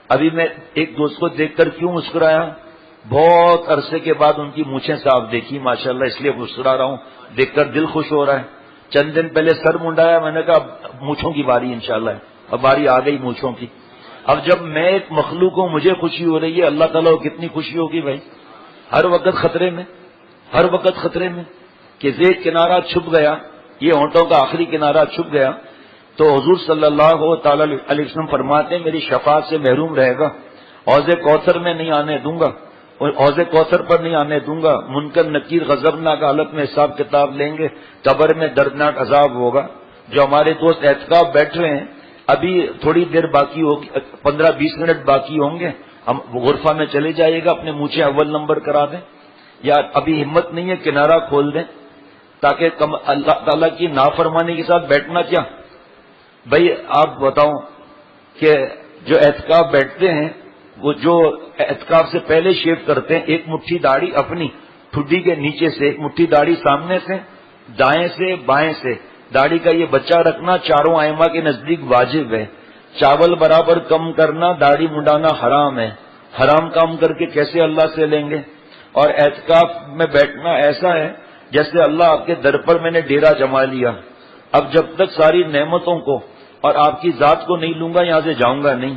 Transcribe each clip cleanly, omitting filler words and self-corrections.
ابھی میں ایک دوست کو دیکھ کر کیوں مسکرایا؟ بہت عرصے کے بعد ان کی مونچھیں صاف دیکھی ماشاءاللہ، اس لیے مسکرا رہا ہوں، دیکھ کر دل خوش ہو رہا ہے۔ چند دن پہلے سر منڈایا، میں نے کہا اب مونچھوں کی باری انشاءاللہ ہے، اب باری آ گئی مونچھوں کی۔ اب جب میں ایک مخلوق ہوں، مجھے خوشی ہو رہی ہے، اللہ تعالیٰ کو کتنی خوشی ہوگی بھائی؟ ہر وقت خطرے میں، ہر وقت خطرے میں کہ ایک کنارہ چھپ گیا، یہ ہونٹوں کا آخری کنارہ چھپ گیا تو حضور صلی اللہ تعالی علیہ وسلم فرماتے ہیں میری شفاعت سے محروم رہے گا، حوض کوثر میں نہیں آنے دوں گا، حوض کوثر پر نہیں آنے دوں گا، منکر نکیر غضبناک حالت میں حساب کتاب لیں گے، قبر میں دردناک عذاب ہوگا۔ جو ہمارے دوست اعتکاف بیٹھ رہے ہیں، ابھی تھوڑی دیر باقی ہوگی، 15-20 منٹ باقی ہوں گے، ہم غرفہ میں چلے جائیے گا، اپنے مونچھیں اول نمبر کرا دیں، یا ابھی ہمت نہیں ہے کنارہ کھول دیں تاکہ اللہ تعالیٰ کی نافرمانی کے ساتھ بیٹھنا کیا؟ بھائی آپ بتاؤں کہ جو اعتکاف بیٹھتے ہیں وہ جو اعتکاف سے پہلے شیو کرتے ہیں، ایک مٹھی داڑھی اپنی ٹھڈی کے نیچے سے، ایک مٹھی داڑھی سامنے سے، دائیں سے بائیں سے، داڑھی کا یہ بچہ رکھنا چاروں ائمہ کے نزدیک واجب ہے۔ چاول برابر کم کرنا، داڑھی منڈانا حرام ہے، حرام کام کر کے کیسے اللہ سے لیں گے؟ اور اعتکاف میں بیٹھنا ایسا ہے جیسے اللہ آپ کے در پر میں نے ڈیرا جما لیا، اب جب تک ساری نعمتوں کو اور آپ کی ذات کو نہیں لوں گا یہاں سے جاؤں گا نہیں۔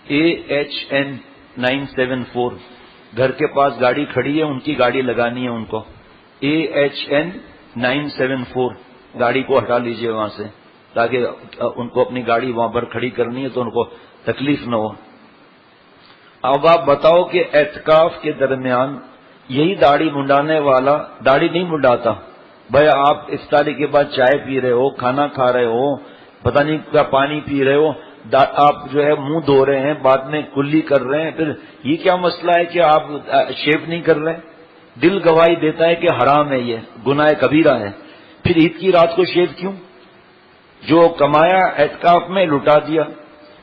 AHN 974 گھر کے پاس گاڑی کھڑی ہے، ان کی گاڑی لگانی ہے ان کو۔ AHN 974 گاڑی کو ہٹا لیجئے وہاں سے تاکہ ان کو اپنی گاڑی وہاں پر کھڑی کرنی ہے تو ان کو تکلیف نہ ہو۔ اب آپ بتاؤ کہ اعتکاف کے درمیان یہی داڑھی منڈانے والا داڑھی نہیں منڈاتا، بھائی آپ افطاری کے بعد چائے پی رہے ہو، کھانا کھا رہے ہو، پتہ نہیں کیا پانی پی رہے ہو، آپ جو ہے منہ دھو رہے ہیں، بعد میں کلی کر رہے ہیں، پھر یہ کیا مسئلہ ہے کہ آپ شیو نہیں کر رہے؟ دل گواہی دیتا ہے کہ حرام ہے، یہ گناہ کبیرہ ہے، پھر عید کی رات کو شیو کیوں؟ جو کمایا اعتکاف میں لٹا دیا،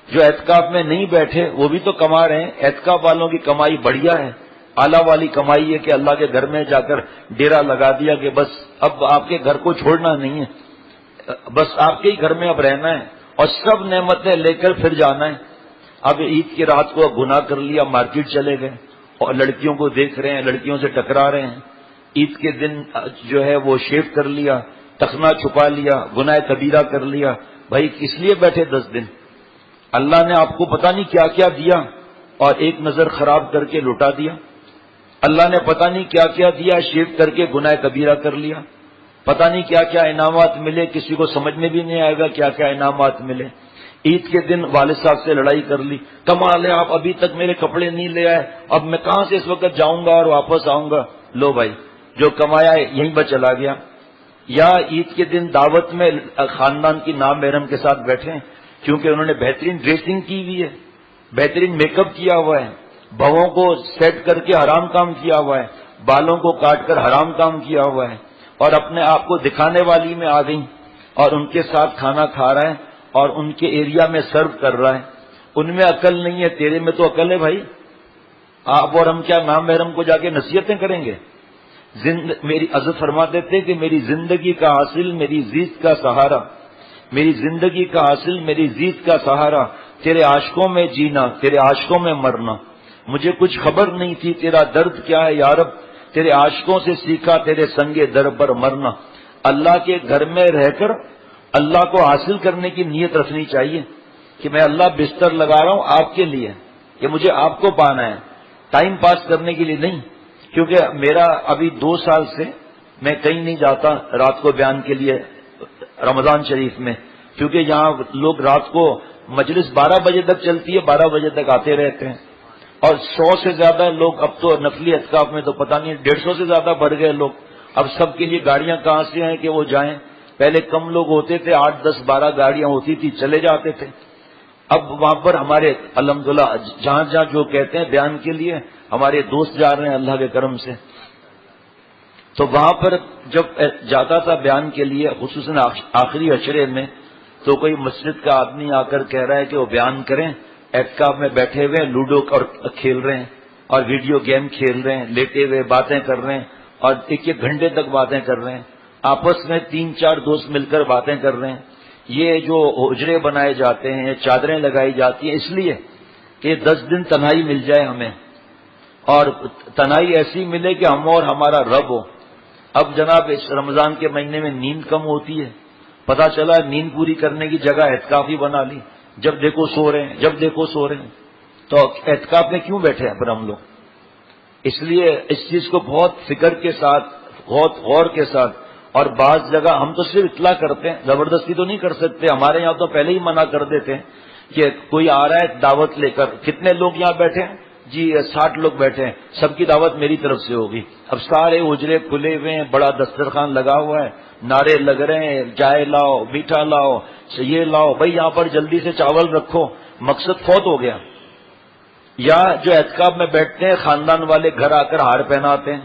جو اعتکاف میں نہیں بیٹھے وہ بھی تو کما رہے ہیں۔ اعتکاف والوں کی کمائی بڑھیا ہے، اعلیٰ والی کمائی ہے کہ اللہ کے گھر میں جا کر ڈیرا لگا دیا کہ بس اب آپ کے گھر کو چھوڑنا نہیں ہے، بس آپ کے ہی گھر میں اب رہنا ہے اور سب نعمتیں لے کر پھر جانا ہے۔ اب عید کی رات کو گناہ کر لیا، مارکیٹ چلے گئے اور لڑکیوں کو دیکھ رہے ہیں، لڑکیوں سے ٹکرا رہے ہیں، عید کے دن جو ہے وہ شیو کر لیا، ٹخنا چھپا لیا، گناہ کبیرہ کر لیا۔ بھائی کس لیے بیٹھے 10 دن؟ اللہ نے آپ کو پتہ نہیں کیا کیا دیا اور ایک نظر خراب کر کے لٹا دیا۔ اللہ نے پتہ نہیں کیا کیا دیا، شیو کر کے گناہ کبیرہ کر لیا۔ پتہ نہیں کیا کیا انعامات ملے، کسی کو سمجھ میں بھی نہیں آئے گا کیا کیا انعامات ملے۔ عید کے دن والد صاحب سے لڑائی کر لی، کمال ہے آپ ابھی تک میرے کپڑے نہیں لے آئے، اب میں کہاں سے اس وقت جاؤں گا اور واپس آؤں گا؟ لو بھائی جو کمایا ہے یہیں پر چلا گیا۔ یا عید کے دن دعوت میں خاندان کی نام محرم کے ساتھ بیٹھے کیونکہ انہوں نے بہترین ڈریسنگ کی ہوئی ہے، بہترین میک اپ کیا ہوا ہے، بہووں کو سیٹ کر کے حرام کام کیا ہوا ہے، بالوں کو کاٹ کر حرام کام کیا ہوا ہے، اور اپنے آپ کو دکھانے والی میں آ گئی اور ان کے ساتھ کھانا کھا رہا ہے اور ان کے ایریا میں سرو کر رہا ہے۔ ان میں عقل نہیں ہے، تیرے میں تو عقل ہے بھائی۔ آپ اور ہم کیا نام محرم کو جا کے نصیحتیں کریں گے؟ میری عزت فرما دیتے کہ میری زندگی کا حاصل میری زیست کا سہارا، میری زندگی کا حاصل میری زیست کا سہارا، تیرے عاشقوں میں جینا تیرے عاشقوں میں مرنا، مجھے کچھ خبر نہیں تھی تیرا درد کیا ہے یا رب، تیرے عاشقوں سے سیکھا تیرے سنگے در پر مرنا۔ اللہ کے گھر میں رہ کر اللہ کو حاصل کرنے کی نیت رکھنی چاہیے کہ میں اللہ بستر لگا رہا ہوں آپ کے لیے، کہ مجھے آپ کو پانا ہے، ٹائم پاس کرنے کے لیے نہیں۔ کیونکہ میرا ابھی 2 سال سے میں کہیں نہیں جاتا رات کو بیان کے لیے رمضان شریف میں، کیونکہ یہاں لوگ رات کو مجلس 12 بجے تک چلتی ہے، 12 بجے تک آتے رہتے ہیں، اور 100 سے زیادہ لوگ اب تو نفلی اعتکاف میں تو پتہ نہیں 150 سے زیادہ بڑھ گئے لوگ۔ اب سب کے لیے گاڑیاں کہاں سے ہیں کہ وہ جائیں؟ پہلے کم لوگ ہوتے تھے، 8 10 12 گاڑیاں ہوتی تھی، چلے جاتے تھے۔ اب وہاں پر ہمارے الحمدللہ جہاں جہاں جو کہتے ہیں بیان کے لیے ہمارے دوست جا رہے ہیں اللہ کے کرم سے، تو وہاں پر جب جاتا تھا بیان کے لیے خصوصاً آخری عشرے میں، تو کوئی مسجد کا آدمی آ کر کہہ رہا ہے کہ وہ بیان کریں، اعتکاف میں بیٹھے ہوئے لوڈو اور کھیل رہے ہیں اور ویڈیو گیم کھیل رہے ہیں، لیٹے ہوئے باتیں کر رہے ہیں اور 1 1 گھنٹے تک باتیں کر رہے ہیں، آپس میں 3 4 دوست مل کر باتیں کر رہے ہیں یہ جو حجرے بنائے جاتے ہیں، چادریں لگائی جاتی ہیں، اس لیے کہ 10 دن تنہائی مل جائے ہمیں، اور تنہائی ایسی ملے کہ ہم اور ہمارا رب ہو۔ اب جناب اس رمضان کے مہینے میں نیند کم ہوتی ہے، پتہ چلا نیند پوری کرنے کی جگہ اعتکاف ہی بنا لی، جب دیکھو سو رہے ہیں، جب دیکھو سو رہے ہیں۔ تو اعتکاف میں کیوں بیٹھے ہیں پھر ہم لوگ؟ اس لیے اس چیز کو بہت فکر کے ساتھ، بہت غور کے ساتھ، اور بعض جگہ ہم تو صرف اطلاع کرتے ہیں، زبردستی تو نہیں کر سکتے، ہمارے یہاں تو پہلے ہی منع کر دیتے ہیں کہ کوئی آ رہا ہے دعوت لے کر، کتنے لوگ یہاں بیٹھے ہیں؟ جی 60 لوگ بیٹھے ہیں، سب کی دعوت میری طرف سے ہوگی۔ اب سارے حجرے کھلے ہوئے ہیں، بڑا دسترخوان لگا ہوا ہے، نعرے لگ رہے ہیں، چائے لاؤ، میٹھا لاؤ، یہ لاؤ، بھائی یہاں پر جلدی سے چاول رکھو، مقصد فوت ہو گیا۔ یا جو اعتکاف میں بیٹھتے ہیں خاندان والے گھر آ کر ہار پہناتے ہیں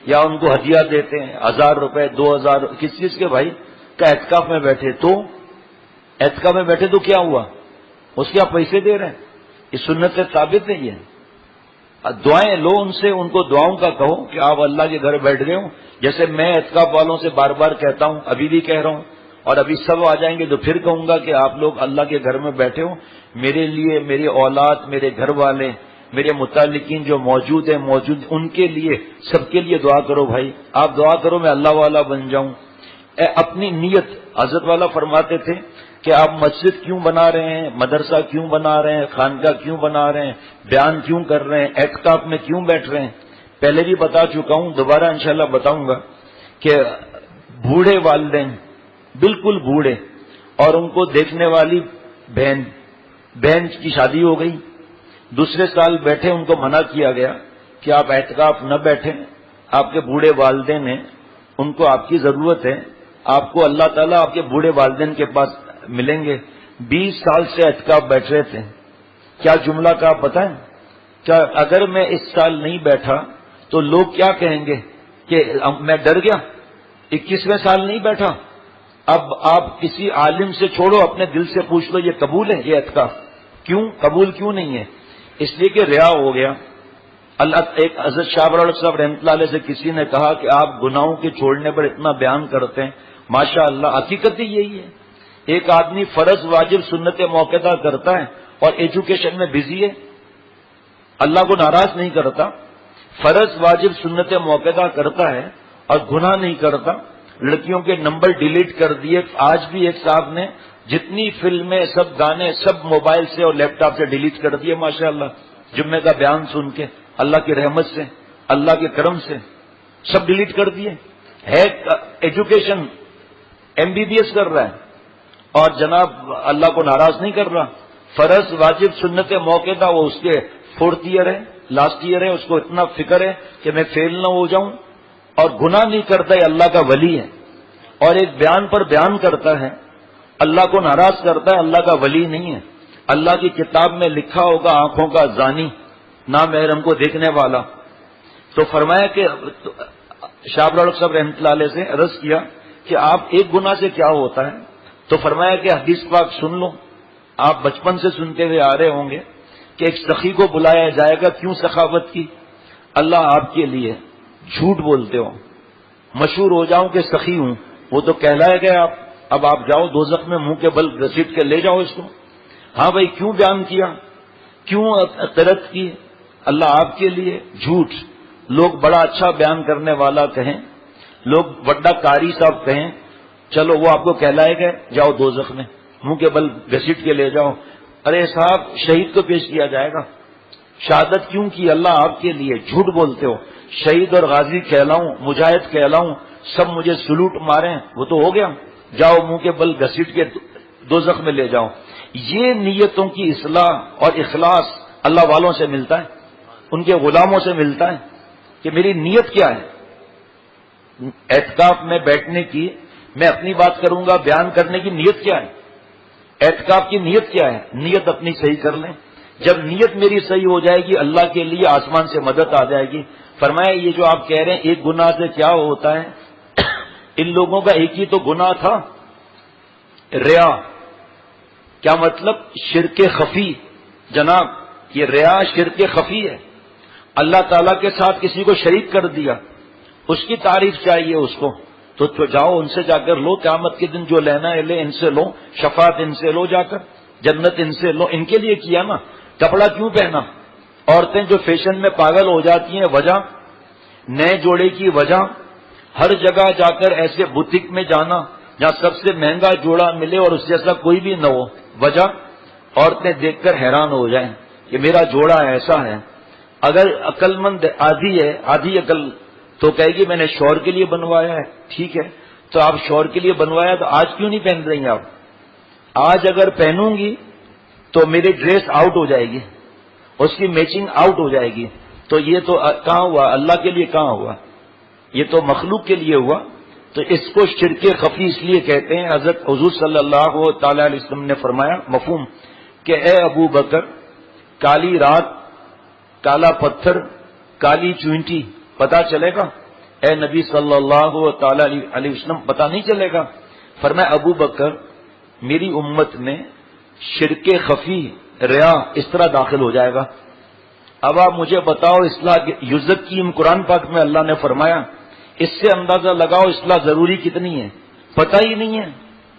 یا ان کو ہدیہ دیتے ہیں، 1000 روپے 2000، کس چیز کے بھائی؟ کا اعتکاف میں بیٹھے تو اعتکاف میں بیٹھے تو کیا ہوا؟ اس کے آپ پیسے دے رہے ہیں، یہ سنت سے ثابت نہیں ہے۔ دعائیں لو ان سے، ان کو دعاؤں کا کہو کہ آپ اللہ کے گھر بیٹھ گئے ہوں، جیسے میں اعتکاف والوں سے بار بار کہتا ہوں، ابھی بھی کہہ رہا ہوں، اور ابھی سب آ جائیں گے تو پھر کہوں گا کہ آپ لوگ اللہ کے گھر میں بیٹھے ہوں، میرے لیے، میری اولاد، میرے گھر والے، میرے متعلقین جو موجود ہیں، ان کے لیے، سب کے لیے دعا کرو بھائی، آپ دعا کرو میں اللہ والا بن جاؤں۔ اپنی نیت، حضرت والا فرماتے تھے کہ آپ مسجد کیوں بنا رہے ہیں، مدرسہ کیوں بنا رہے ہیں، خانقاہ کیوں بنا رہے ہیں، بیان کیوں کر رہے ہیں، اعتکاف میں کیوں بیٹھ رہے ہیں؟ پہلے بھی بتا چکا ہوں، دوبارہ انشاءاللہ بتاؤں گا کہ بوڑھے والدین، بالکل بوڑھے، اور ان کو دیکھنے والی بہن کی شادی ہو گئی، دوسرے سال بیٹھے، ان کو منع کیا گیا کہ آپ اعتکاف نہ بیٹھیں، آپ کے بوڑھے والدین ہیں، ان کو آپ کی ضرورت ہے، آپ کو اللہ تعالیٰ آپ کے بوڑھے والدین کے پاس ملیں گے۔ 20 سال سے اعتکاف بیٹھ رہے تھے، کیا جملہ کہا پتہ ہے؟ کیا اگر میں اس سال نہیں بیٹھا تو لوگ کیا کہیں گے کہ میں ڈر گیا، 21ویں سال نہیں بیٹھا؟ اب آپ کسی عالم سے چھوڑو، اپنے دل سے پوچھ لو یہ قبول ہے یہ اعتکاف؟ کیوں قبول کیوں نہیں ہے؟ اس لیے کہ ریا ہو گیا۔ اللہ ایک حضرت شاہ برالک صاحب رحمۃ اللہ علیہ سے کسی نے کہا کہ آپ گناہوں کے چھوڑنے پر اتنا بیان کرتے ہیں، ماشاء اللہ، حقیقت ہی یہی ہے۔ ایک آدمی فرض واجب سنت موقعہ کرتا ہے اور ایجوکیشن میں بزی ہے، اللہ کو ناراض نہیں کرتا، فرض واجب سنت موقعہ کرتا ہے اور گناہ نہیں کرتا۔ لڑکیوں کے نمبر ڈیلیٹ کر دیے، آج بھی ایک صاحب نے جتنی فلمیں، سب گانے، سب موبائل سے اور لیپ ٹاپ سے ڈیلیٹ کر دیے، ماشاءاللہ، جمعے کا بیان سن کے، اللہ کی رحمت سے، اللہ کے کرم سے سب ڈیلیٹ کر دیے۔ ہے ایجوکیشن MBBS کر رہا ہے اور جناب اللہ کو ناراض نہیں کر رہا، فرض واجب سنت موقعہ وہ اس کے 4th ایئر ہے، لاسٹ ایئر ہے، اس کو اتنا فکر ہے کہ میں فیل نہ ہو جاؤں، اور گناہ نہیں کرتا ہے، اللہ کا ولی ہے، اور ایک بیان پر بیان کرتا ہے، اللہ کو ناراض کرتا ہے، اللہ کا ولی نہیں ہے۔ اللہ کی کتاب میں لکھا ہوگا آنکھوں کا زانی، نامحرم کو دیکھنے والا۔ تو فرمایا کہ شاہ برالک صاحب رحمۃ اللہ علیہ سے عرض کیا کہ آپ ایک گناہ سے کیا ہوتا ہے؟ تو فرمایا کہ حدیث پاک سن لو، آپ بچپن سے سنتے ہوئے آ رہے ہوں گے کہ ایک سخی کو بلایا جائے گا، کیوں سخاوت کی؟ اللہ آپ کے لیے جھوٹ بولتے ہو، مشہور ہو جاؤں کہ سخی ہوں، وہ تو کہلائے گئے آپ، اب آپ جاؤ دوزخ میں منہ کے بل گھسیٹ کے لے جاؤ اس کو۔ ہاں بھائی، کیوں بیان کیا، کیوں ترک کی؟ اللہ آپ کے لیے جھوٹ، لوگ بڑا اچھا بیان کرنے والا کہیں، لوگ بڑا قاری صاحب کہیں، چلو وہ آپ کو کہلائے گئے، جاؤ دوزخ میں منہ کے بل گھسیٹ کے لے جاؤ۔ ارے صاحب، شہید کو پیش کیا جائے گا، شہادت کیوں کی؟ اللہ آپ کے لیے جھوٹ بولتے ہو، شہید اور غازی کہلاؤں، مجاہد کہلاؤں، سب مجھے سلوٹ ماریں، وہ تو ہو گیا، جاؤ منہ کے بل گھسیٹ کے دوزخ میں لے جاؤ۔ یہ نیتوں کی اصلاح اور اخلاص اللہ والوں سے ملتا ہے، ان کے غلاموں سے ملتا ہے کہ میری نیت کیا ہے۔ اعتکاف میں بیٹھنے کی، میں اپنی بات کروں گا، بیان کرنے کی نیت کیا ہے؟ اعتکاف کی نیت کیا ہے؟ نیت اپنی صحیح کر لیں، جب نیت میری صحیح ہو جائے گی، اللہ کے لیے آسمان سے مدد آ جائے گی۔ فرمایا یہ جو آپ کہہ رہے ہیں ایک گناہ سے کیا ہوتا ہے، ان لوگوں کا ایک ہی تو گناہ تھا، ریا۔ کیا مطلب؟ شرک خفی۔ جناب یہ ریا شرک خفی ہے، اللہ تعالیٰ کے ساتھ کسی کو شریک کر دیا، اس کی تعریف چاہیے اس کو، تو جاؤ ان سے جا کر لو، قیامت کے دن جو لینا ہے لے، ان سے لو، شفاعت ان سے لو، جا کر جنت ان سے لو. ان کے لیے کیا نا. کپڑا کیوں پہنا؟ عورتیں جو فیشن میں پاگل ہو جاتی ہیں، وجہ نئے جوڑے کی وجہ، ہر جگہ جا کر ایسے بوتیک میں جانا جہاں سب سے مہنگا جوڑا ملے اور اس جیسا کوئی بھی نہ ہو. وجہ عورتیں دیکھ کر حیران ہو جائیں کہ میرا جوڑا ایسا ہے. اگر عقل مند آدھی ہے، آدھی عقل، تو کہے گی میں نے شوہر کے لیے بنوایا ہے. ٹھیک ہے، تو آپ شوہر کے لیے بنوایا تو آج کیوں نہیں پہن رہی آپ؟ آج اگر پہنوں گی تو میری ڈریس آؤٹ ہو جائے گی، اس کی میچنگ آؤٹ ہو جائے گی. تو یہ تو کہاں ہوا؟ اللہ کے لیے کہاں ہوا؟ یہ تو مخلوق کے لیے ہوا. تو اس کو شرک خفی اس لیے کہتے ہیں. حضرت حضور صلی اللہ تعالی علیہ وسلم نے فرمایا مفہوم کہ اے ابو بکر، کالی رات، کالا پتھر، کالی چونٹی پتا چلے گا؟ اے نبی صلی اللہ تعالی علیہ وسلم پتا نہیں چلے گا؟ فرمایا ابو بکر، میری امت میں شرک خفی، ریا اس طرح داخل ہو جائے گا. اب آپ مجھے بتاؤ، اصلاح یزکیم قرآن پاک میں اللہ نے فرمایا، اس سے اندازہ لگاؤ اصلاح ضروری کتنی ہے. پتہ ہی نہیں ہے.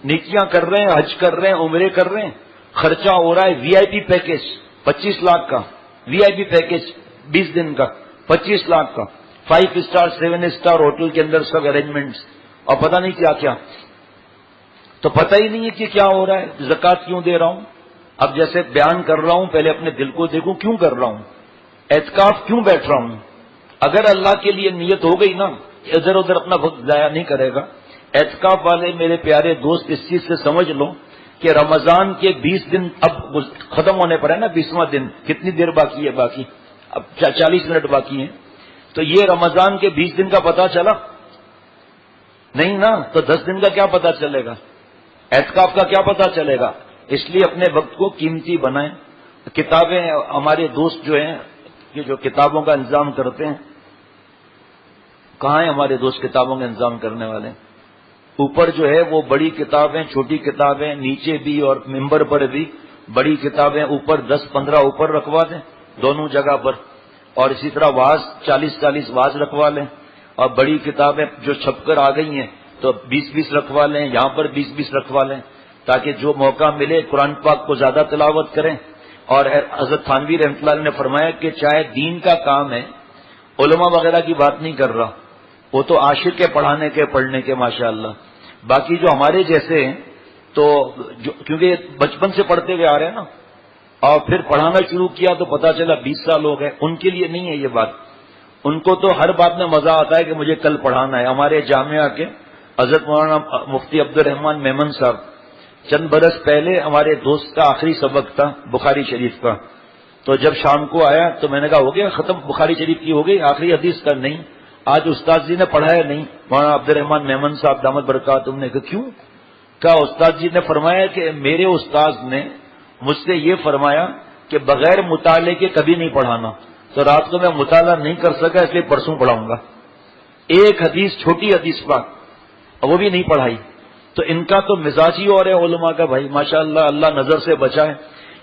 نیکیاں کر رہے ہیں، حج کر رہے ہیں، عمرے کر رہے ہیں، خرچہ ہو رہا ہے وی آئی پی پیکج 25 لاکھ کا، وی آئی پی پیکج 20 دن کا 25 لاکھ کا، 5 اسٹار 7 اسٹار ہوٹل کے اندر سب ارینجمنٹس، اور پتہ نہیں کیا کیا. تو پتہ ہی نہیں ہے کہ کیا ہو رہا ہے. زکوٰۃ کیوں دے رہا ہوں؟ اب جیسے بیان کر رہا ہوں پہلے اپنے دل کو دیکھوں کیوں کر رہا ہوں. اعتکاف کیوں بیٹھ رہا ہوں؟ اگر اللہ کے لیے نیت ہو گئی نا، ادھر ادھر اپنا وقت ضائع نہیں کرے گا. اعتکاف والے میرے پیارے دوست اس چیز سے سمجھ لو کہ رمضان کے 20 دن اب ختم ہونے پر ہے نا، 20واں دن، کتنی دیر باقی ہے؟ باقی اب 40 منٹ باقی ہیں. تو یہ رمضان کے 20 دن کا پتہ چلا نہیں نا، تو 10 دن کا کیا پتہ چلے گا؟ اعتکاف کا کیا پتہ چلے گا؟ اس لیے اپنے وقت کو قیمتی بنائیں. کتابیں، ہمارے دوست جو ہیں یہ جو کتابوں کا انتظام کرتے ہیں، کہاں ہیں ہمارے دوست کتابوں کا انتظام کرنے والے؟ اوپر جو ہے وہ بڑی کتابیں، چھوٹی کتابیں، نیچے بھی اور ممبر پر بھی بڑی کتابیں، اوپر 10-15 اوپر رکھوا دیں دونوں جگہ پر. اور اسی طرح واز 40-40 واز رکھوا لیں. اور بڑی کتابیں جو چھپ کر آ گئی ہیں تو 20-20 رکھوا لیں، یہاں پر 20-20 رکھوا لیں، تاکہ جو موقع ملے قرآن پاک کو زیادہ تلاوت کریں. اور حضرت تھانوی رحمۃ اللہ علیہ نے فرمایا کہ چاہے دین کا کام ہے، علماء وغیرہ کی بات نہیں کر رہا، وہ تو عاشق ہے پڑھانے کے، پڑھنے کے، ماشاءاللہ. باقی جو ہمارے جیسے ہیں تو کیونکہ بچپن سے پڑھتے ہوئے آ رہے ہیں نا، اور پھر پڑھانا شروع کیا تو پتا چلا 20 سال ہو گئے، ان کے لیے نہیں ہے یہ بات. ان کو تو ہر بات میں مزہ آتا ہے کہ مجھے کل پڑھانا ہے. ہمارے جامعہ کے حضرت مولانا مفتی عبد الرحمان میمن صاحب، چند برس پہلے ہمارے دوست کا آخری سبق تھا بخاری شریف کا. تو جب شام کو آیا تو میں نے کہا ہو گیا ختم بخاری شریف کی، ہو گئی آخری حدیث کا؟ نہیں، آج استاد جی نے پڑھایا نہیں. مولانا عبد الرحمان میمن صاحب دامت برکات، تم نے کہا کیوں؟ کہا استاد جی نے فرمایا کہ میرے استاد نے مجھ سے یہ فرمایا کہ بغیر مطالعے کے کبھی نہیں پڑھانا. تو رات کو میں مطالعہ نہیں کر سکا، اس لیے پرسوں پڑھاؤں گا. ایک حدیث، چھوٹی حدیث پاک، وہ بھی نہیں پڑھائی. تو ان کا تو مزاج ہی اور ہے علماء کا، بھائی ماشاءاللہ، اللہ نظر سے بچائے.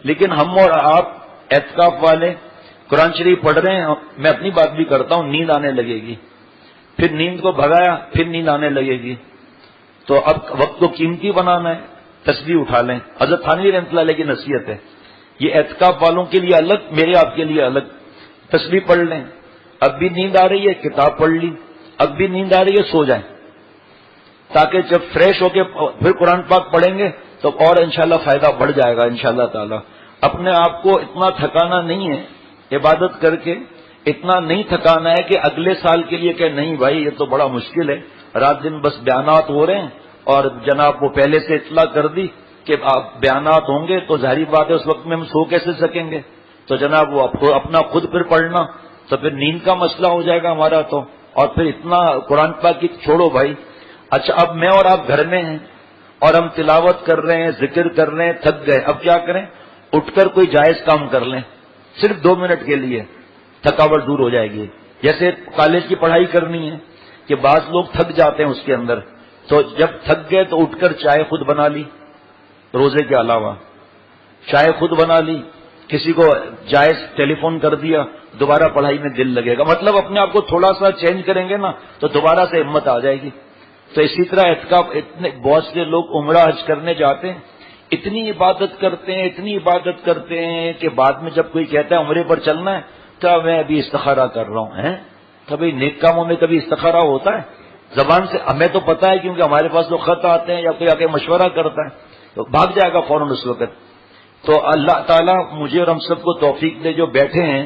لیکن ہم اور آپ اعتکاف والے قرآن شریف پڑھ رہے ہیں، میں اپنی بات بھی کرتا ہوں، نیند آنے لگے گی، پھر نیند کو بھگایا، پھر نیند آنے لگے گی. تو اب وقت کو قیمتی بنانا ہے، تسبیح اٹھا لیں. حضرت تھانوی رحمۃ اللہ علیہ کی نصیحت ہے، یہ اعتکاف والوں کے لیے الگ، میرے آپ کے لیے الگ. تسبیح پڑھ لیں. اب بھی نیند آ رہی ہے، کتاب پڑھ لی. اب بھی نیند آ رہی ہے، سو جائیں، تاکہ جب فریش ہو کے پھر قرآن پاک پڑھیں گے تو اور انشاءاللہ فائدہ بڑھ جائے گا انشاءاللہ تعالی. اپنے آپ کو اتنا تھکانا نہیں ہے عبادت کر کے، اتنا نہیں تھکانا ہے کہ اگلے سال کے لیے کہ نہیں بھائی یہ تو بڑا مشکل ہے، رات دن بس بیانات ہو رہے ہیں، اور جناب وہ پہلے سے اطلاع کر دی کہ بیانات ہوں گے تو ظاہری بات ہے اس وقت میں ہم سو کیسے سکیں گے. تو جناب وہ اپنا خود پھر پڑھنا، تو پھر نیند کا مسئلہ ہو جائے گا ہمارا. تو اور پھر اتنا قرآن پاک کی چھوڑو بھائی. اچھا اب میں اور آپ گھر میں ہیں اور ہم تلاوت کر رہے ہیں، ذکر کر رہے ہیں، تھک گئے، اب کیا کریں؟ اٹھ کر کوئی جائز کام کر لیں، صرف 2 منٹ کے لیے، تھکاوٹ دور ہو جائے گی. جیسے کالج کی پڑھائی کرنی ہے کہ بعض لوگ تھک جاتے ہیں اس کے اندر، تو جب تھک گئے تو اٹھ کر چائے خود بنا لی، روزے کے علاوہ چائے خود بنا لی، کسی کو جائز ٹیلی فون کر دیا، دوبارہ پڑھائی میں دل لگے گا. مطلب اپنے آپ کو تھوڑا سا چینج کریں گے نا تو دوبارہ سے ہمت آ جائے گی. تو اسی طرح اعتکاف اتنے بہت سے لوگ عمرہ حج کرنے جاتے ہیں، اتنی عبادت کرتے ہیں کہ بعد میں جب کوئی کہتا ہے عمرے پر چلنا ہے تو میں ابھی استخارہ کر رہا ہوں. کبھی نیک کاموں میں کبھی استخارہ ہوتا ہے؟ زبان سے ہمیں تو پتا ہے کیونکہ ہمارے پاس لوگ خط آتے ہیں یا کوئی آ کے مشورہ کرتا ہے تو بھاگ جائے گا فوراً اس وقت. تو اللہ تعالیٰ مجھے اور ہم سب کو توفیق دے جو بیٹھے ہیں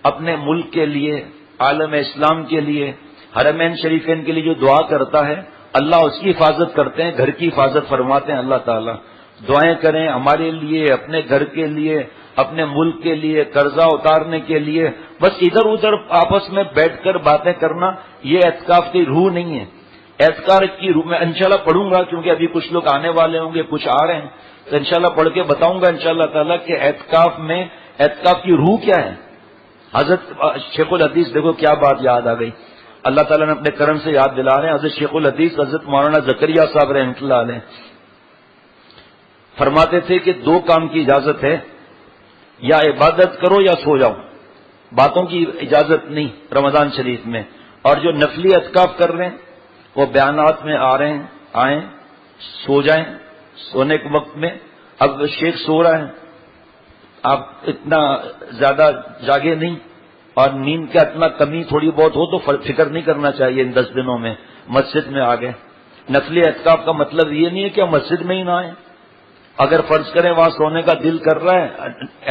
اپنے ملک کے لیے، عالم اسلام کے لیے، حرمین شریفین کے لیے جو دعا کرتا ہے اللہ اس کی حفاظت کرتے ہیں، گھر کی حفاظت فرماتے ہیں اللہ تعالیٰ. دعائیں کریں ہمارے لیے، اپنے گھر کے لیے، اپنے ملک کے لیے، قرضہ اتارنے کے لیے. بس ادھر ادھر آپس میں بیٹھ کر باتیں کرنا یہ اعتکاف کی روح نہیں ہے. اعتکاف کی روح میں انشاءاللہ پڑھوں گا کیونکہ ابھی کچھ لوگ آنے والے ہوں گے، کچھ آ رہے ہیں تو انشاءاللہ پڑھ کے بتاؤں گا انشاءاللہ تعالیٰ کہ اعتکاف کی روح کیا ہے. حضرت شیخ الحدیث دیکھو کیا بات یاد آ گئی، اللہ تعالیٰ نے اپنے کرم سے یاد دلا رہے ہیں. حضرت شیخ الحدیث حضرت مولانا زکریا صاحب رحمۃ اللہ علیہ فرماتے تھے کہ دو کام کی اجازت ہے، یا عبادت کرو یا سو جاؤ. باتوں کی اجازت نہیں رمضان شریف میں. اور جو نفلی اعتکاف کر رہے ہیں وہ بیانات میں آ رہے ہیں، آئیں سو جائیں سونے کے وقت میں. اب شیخ سو رہا ہے، آپ اتنا زیادہ جاگے نہیں اور نیند کا اتنا کمی تھوڑی بہت ہو تو فکر نہیں کرنا چاہیے. ان 10 دنوں میں مسجد میں آ گئے. نفلی اعتکاف کا مطلب یہ نہیں ہے کہ ہم مسجد میں ہی نہ آئیں. اگر فرض کریں وہاں سونے کا دل کر رہا ہے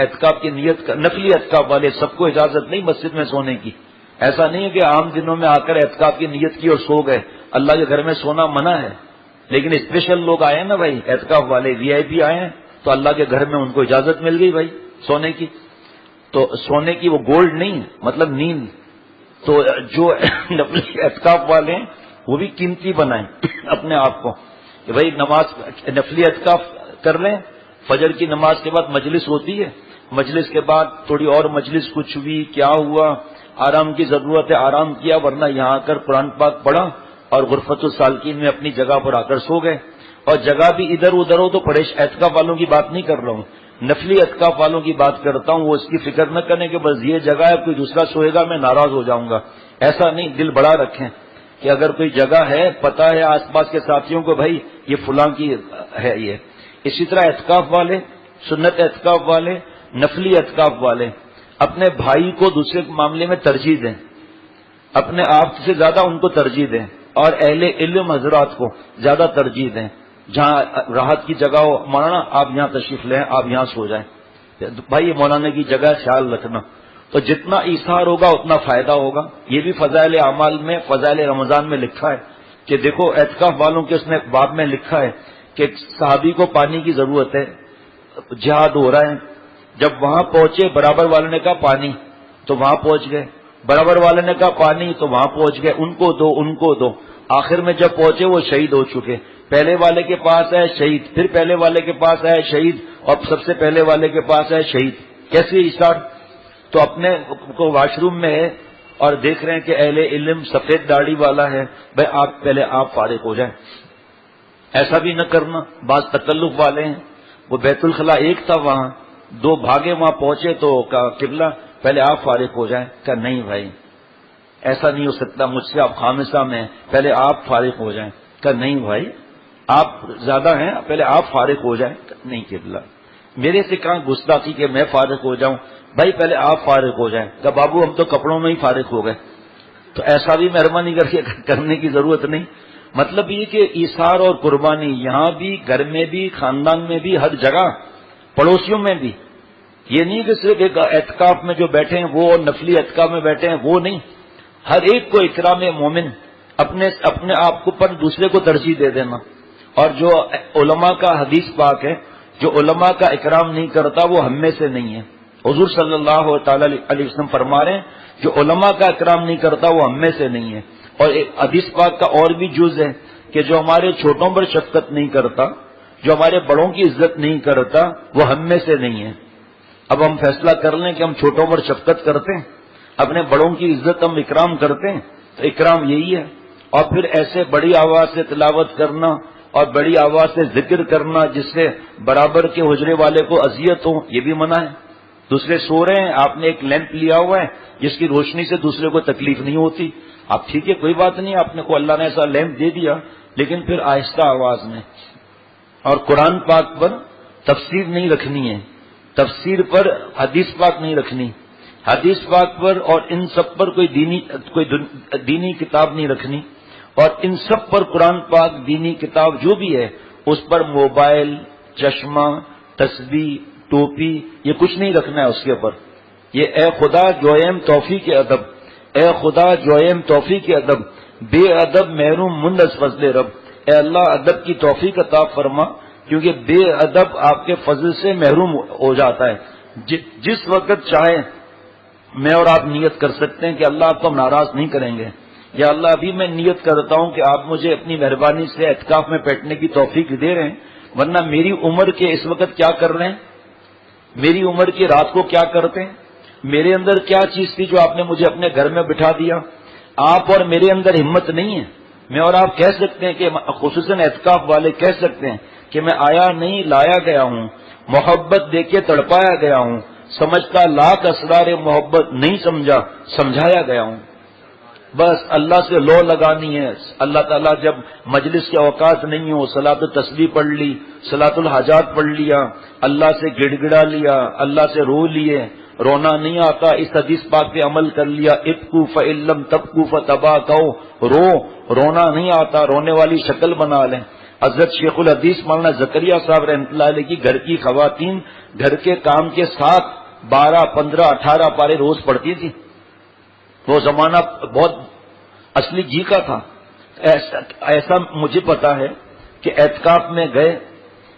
اعتکاف کی نیت نفلی اعتکاف والے سب کو اجازت نہیں مسجد میں سونے کی. ایسا نہیں ہے کہ عام دنوں میں آ کر اعتکاف کی نیت کی اور سو گئے. اللہ کے گھر میں سونا منع ہے، لیکن اسپیشل لوگ آئے ہیں نا بھائی، اعتکاف والے وی آئی پی آئے ہیں تو اللہ کے گھر میں ان کو اجازت مل گئی بھائی سونے کی. تو سونے کی وہ گولڈ نہیں مطلب نیند. تو جو نفلی اعتکاف والے ہیں وہ بھی قیمتی بنائیں اپنے آپ کو کہ بھائی نماز نفلی اعتکاف کر لیں. فجر کی نماز کے بعد مجلس ہوتی ہے، مجلس کے بعد تھوڑی اور مجلس کچھ ہوئی، کیا ہوا، آرام کی ضرورت ہے آرام کیا، ورنہ یہاں آ کر قرآن پاک پڑھا اور غرفت السالکین میں اپنی جگہ پر آ کر سو گئے. اور جگہ بھی ادھر ادھر ہو تو اعتکاف والوں کی بات نہیں کر رہا ہوں، نفلی اعتکاف والوں کی بات کرتا ہوں. وہ اس کی فکر نہ کریں کہ بس یہ جگہ ہے کوئی دوسرا سوئے گا میں ناراض ہو جاؤں گا. ایسا نہیں، دل بڑا رکھیں کہ اگر کوئی جگہ ہے پتہ ہے آس پاس کے ساتھیوں کو بھائی یہ فلاں کی ہے یہ. اسی طرح اعتکاف والے، سنت اعتکاف والے، نفلی اعتکاف والے اپنے بھائی کو دوسرے معاملے میں ترجیح دیں، اپنے آپ سے زیادہ ان کو ترجیح دیں، اور اہل علم حضرات کو زیادہ ترجیح دیں. جہاں راحت کی جگہ ہو، مولانا آپ یہاں تشریف لیں، آپ یہاں سو جائیں. بھائی یہ مولانا کی جگہ خیال رکھنا. تو جتنا ایثار ہوگا اتنا فائدہ ہوگا. یہ بھی فضائل اعمال میں فضائل رمضان میں لکھا ہے کہ دیکھو اعتکاف والوں کے اس نے باب میں لکھا ہے کہ صحابی کو پانی کی ضرورت ہے، جہاد ہو رہا ہے، جب وہاں پہنچے برابر والے نے کہا پانی تو وہاں پہنچ گئے، برابر والے نے کہا پانی تو وہاں پہنچ گئے، ان کو دو ان کو دو. آخر میں جب پہنچے وہ شہید ہو چکے. پہلے والے کے پاس ہے شہید، پھر پہلے والے کے پاس ہے شہید، اور سب سے پہلے والے کے پاس ہے شہید. کیسے اسٹارٹ؟ تو اپنے کو واش روم میں ہے اور دیکھ رہے ہیں کہ اہل علم سفید داڑھی والا ہے، بھائی آپ پہلے آپ فارغ ہو جائیں. ایسا بھی نہ کرنا. بعض تکلف والے ہیں، وہ بیت الخلا ایک تھا وہاں، دو بھاگے وہاں پہنچے تو کہا قبلہ پہلے آپ فارغ ہو جائیں. کہا نہیں بھائی ایسا نہیں ہو سکتا، مجھ سے آپ خامصہ میں پہلے آپ فارغ ہو جائیں. کہا نہیں بھائی آپ زیادہ ہیں، پہلے آپ فارغ ہو جائیں. نہیں قبلہ میرے سے کہاں گستاخی کہ میں فارغ ہو جاؤں، بھائی پہلے آپ فارغ ہو جائیں. کہ بابو ہم تو کپڑوں میں ہی فارغ ہو گئے. تو ایسا بھی مہربانی کر کے کرنے کی ضرورت نہیں. مطلب یہ کہ ایثار اور قربانی یہاں بھی، گھر میں بھی، خاندان میں بھی، ہر جگہ، پڑوسیوں میں بھی. یہ نہیں کہ صرف ایک اعتکاف میں جو بیٹھے ہیں وہ اور نفلی اعتکاف میں بیٹھے ہیں وہ نہیں. ہر ایک کو اکرام مومن، اپنے آپ کو پر دوسرے کو ترجیح دے دینا. اور جو علماء کا حدیث پاک ہے، جو علماء کا اکرام نہیں کرتا وہ ہم میں سے نہیں ہے. حضور صلی اللہ تعالی علیہ وسلم فرما رہے ہیں جو علماء کا اکرام نہیں کرتا وہ ہم میں سے نہیں ہے. اور ایک حدیث پاک کا اور بھی جز ہے کہ جو ہمارے چھوٹوں پر شفقت نہیں کرتا، جو ہمارے بڑوں کی عزت نہیں کرتا وہ ہم میں سے نہیں ہے. اب ہم فیصلہ کر لیں کہ ہم چھوٹوں پر شفقت کرتے ہیں، اپنے بڑوں کی عزت ہم اکرام کرتے ہیں، تو اکرام یہی ہے. اور پھر ایسے بڑی آواز سے تلاوت کرنا اور بڑی آواز سے ذکر کرنا جس سے برابر کے حجرے والے کو اذیت ہو، یہ بھی منع ہے. دوسرے سو رہے ہیں، آپ نے ایک لیمپ لیا ہوا ہے جس کی روشنی سے دوسرے کو تکلیف نہیں ہوتی، آپ ٹھیک ہے کوئی بات نہیں، آپ نے کو اللہ نے ایسا لیمپ دے دیا، لیکن پھر آہستہ آواز میں. اور قرآن پاک پر تفسیر نہیں رکھنی ہے، تفسیر پر حدیث پاک نہیں رکھنی، حدیث پاک پر اور ان سب پر کوئی دینی کتاب نہیں رکھنی، اور ان سب پر قرآن پاک دینی کتاب جو بھی ہے اس پر موبائل، چشمہ، تسبیح، ٹوپی یہ کچھ نہیں رکھنا ہے اس کے اوپر. یہ اے خدا جویم توفیق ادب، اے خدا جویم توفیق ادب، بے ادب محروم مند از فضل رب. اے اللہ ادب کی توفیق عطا فرما، کیونکہ بے ادب آپ کے فضل سے محروم ہو جاتا ہے. جس وقت چاہے میں اور آپ نیت کر سکتے ہیں کہ اللہ آپ کو ناراض نہیں کریں گے. یا اللہ ابھی میں نیت کرتا ہوں کہ آپ مجھے اپنی مہربانی سے اعتکاف میں بیٹھنے کی توفیق دے رہے ہیں، ورنہ میری عمر کے اس وقت کیا کر رہے ہیں، میری عمر کی رات کو کیا کرتے ہیں، میرے اندر کیا چیز تھی جو آپ نے مجھے اپنے گھر میں بٹھا دیا. آپ اور میرے اندر ہمت نہیں ہے. میں اور آپ کہہ سکتے ہیں کہ خصوصاً اعتکاف والے کہہ سکتے ہیں کہ میں آیا نہیں لایا گیا ہوں، محبت دے کے تڑپایا گیا ہوں، سمجھتا لاکھ اسرار محبت نہیں سمجھا سمجھایا گیا ہوں. بس اللہ سے لو لگانی ہے. اللہ تعالیٰ جب مجلس کے اوقات نہیں ہو صلاۃ التسبیح پڑھ لی، صلاۃ الحاجات پڑھ لیا، اللہ سے گڑ گڑا لیا، اللہ سے رو لیے، رونا نہیں آتا اس حدیث پاک پہ عمل کر لیا، ابکو فإن لم تبکو فتباکوا، رونا نہیں آتا، رونے والی شکل بنا لیں. حضرت شیخ الحدیث مولانا زکریا صاحب رحمۃ اللہ علیہ کی گھر کی خواتین گھر کے کام کے ساتھ 12، 15، 18 پارے روز پڑھتی تھی. وہ زمانہ بہت اصلی جی کا تھا. ایسا مجھے پتا ہے کہ اعتکاف میں گئے،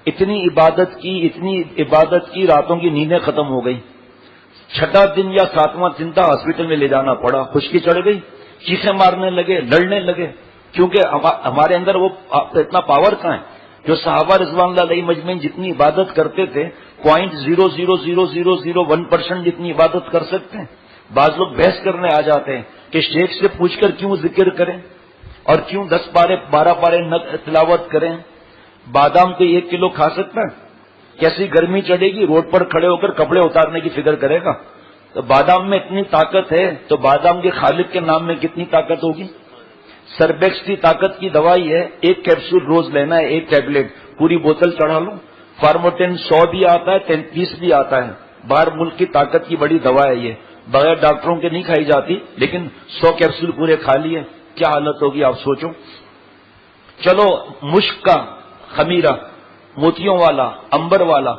اتنی عبادت کی راتوں کی نیندیں ختم ہو گئی. چھٹا دن یا 7واں دن تھا ہاسپٹل میں لے جانا پڑا، خشکی چڑھ گئی، چیخیں مارنے لگے، لڑنے لگے، کیونکہ ہمارے اندر وہ اتنا پاور کہاں ہے. جو صحابہ رضوان اللہ علیہ مجمعین جتنی عبادت کرتے تھے 0.00001% جتنی عبادت کر سکتے ہیں. بعض لوگ بحث کرنے آ جاتے ہیں کہ شیخ سے پوچھ کر کیوں ذکر کریں اور کیوں 10 پارے 12 پارے تلاوت کریں. بادام کو 1 کلو کھا سکتا ہے؟ کیسی گرمی چڑھے گی، روڈ پر کھڑے ہو کر کپڑے اتارنے کی فکر کرے گا. تو بادام میں اتنی طاقت ہے تو بادام کے خالق کے نام میں کتنی طاقت ہوگی. سربیکس کی طاقت کی دوائی ہے، 1 کیپسول روز لینا ہے، 1 ٹیبلٹ، پوری بوتل چڑھا لو. فارموٹین 100 بھی آتا ہے، 33 بھی آتا ہے. باہر ملک کی طاقت کی بڑی دوا ہے یہ، بغیر ڈاکٹروں کے نہیں کھائی جاتی، لیکن 100 کیپسول پورے کھا لیے کیا حالت ہوگی آپ سوچو. چلو مشک کا خمیرہ، موتیوں والا، انبر والا،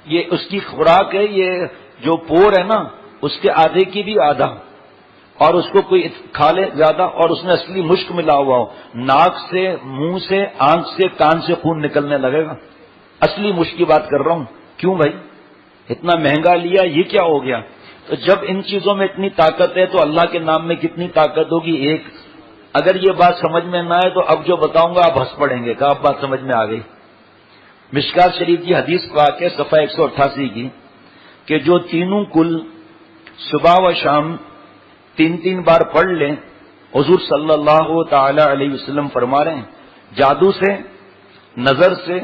یہ اس کی خوراک ہے. یہ جو پور ہے نا اس کے آدھے کی بھی آدھا، اور اس کو کوئی کھا لے زیادہ اور اس میں اصلی مشک ملا ہوا ہو، ناک سے، منہ سے، آنکھ سے، کان سے خون نکلنے لگے گا. اصلی مشک کی بات کر رہا ہوں. کیوں بھائی اتنا مہنگا لیا، یہ کیا ہو گیا؟ تو جب ان چیزوں میں اتنی طاقت ہے تو اللہ کے نام میں کتنی طاقت ہوگی. ایک اگر یہ بات سمجھ میں نہ آئے تو اب جو بتاؤں گا آپ ہنس پڑیں گے کہ آپ بات سمجھ میں آ گئی. مشکات شریف کی حدیث پاک ہے صفحہ 188 کی کہ جو تینوں کل صبح و شام 3 بار پڑھ لیں، حضور صلی اللہ تعالی علیہ وسلم فرما رہے ہیں جادو سے، نظر سے،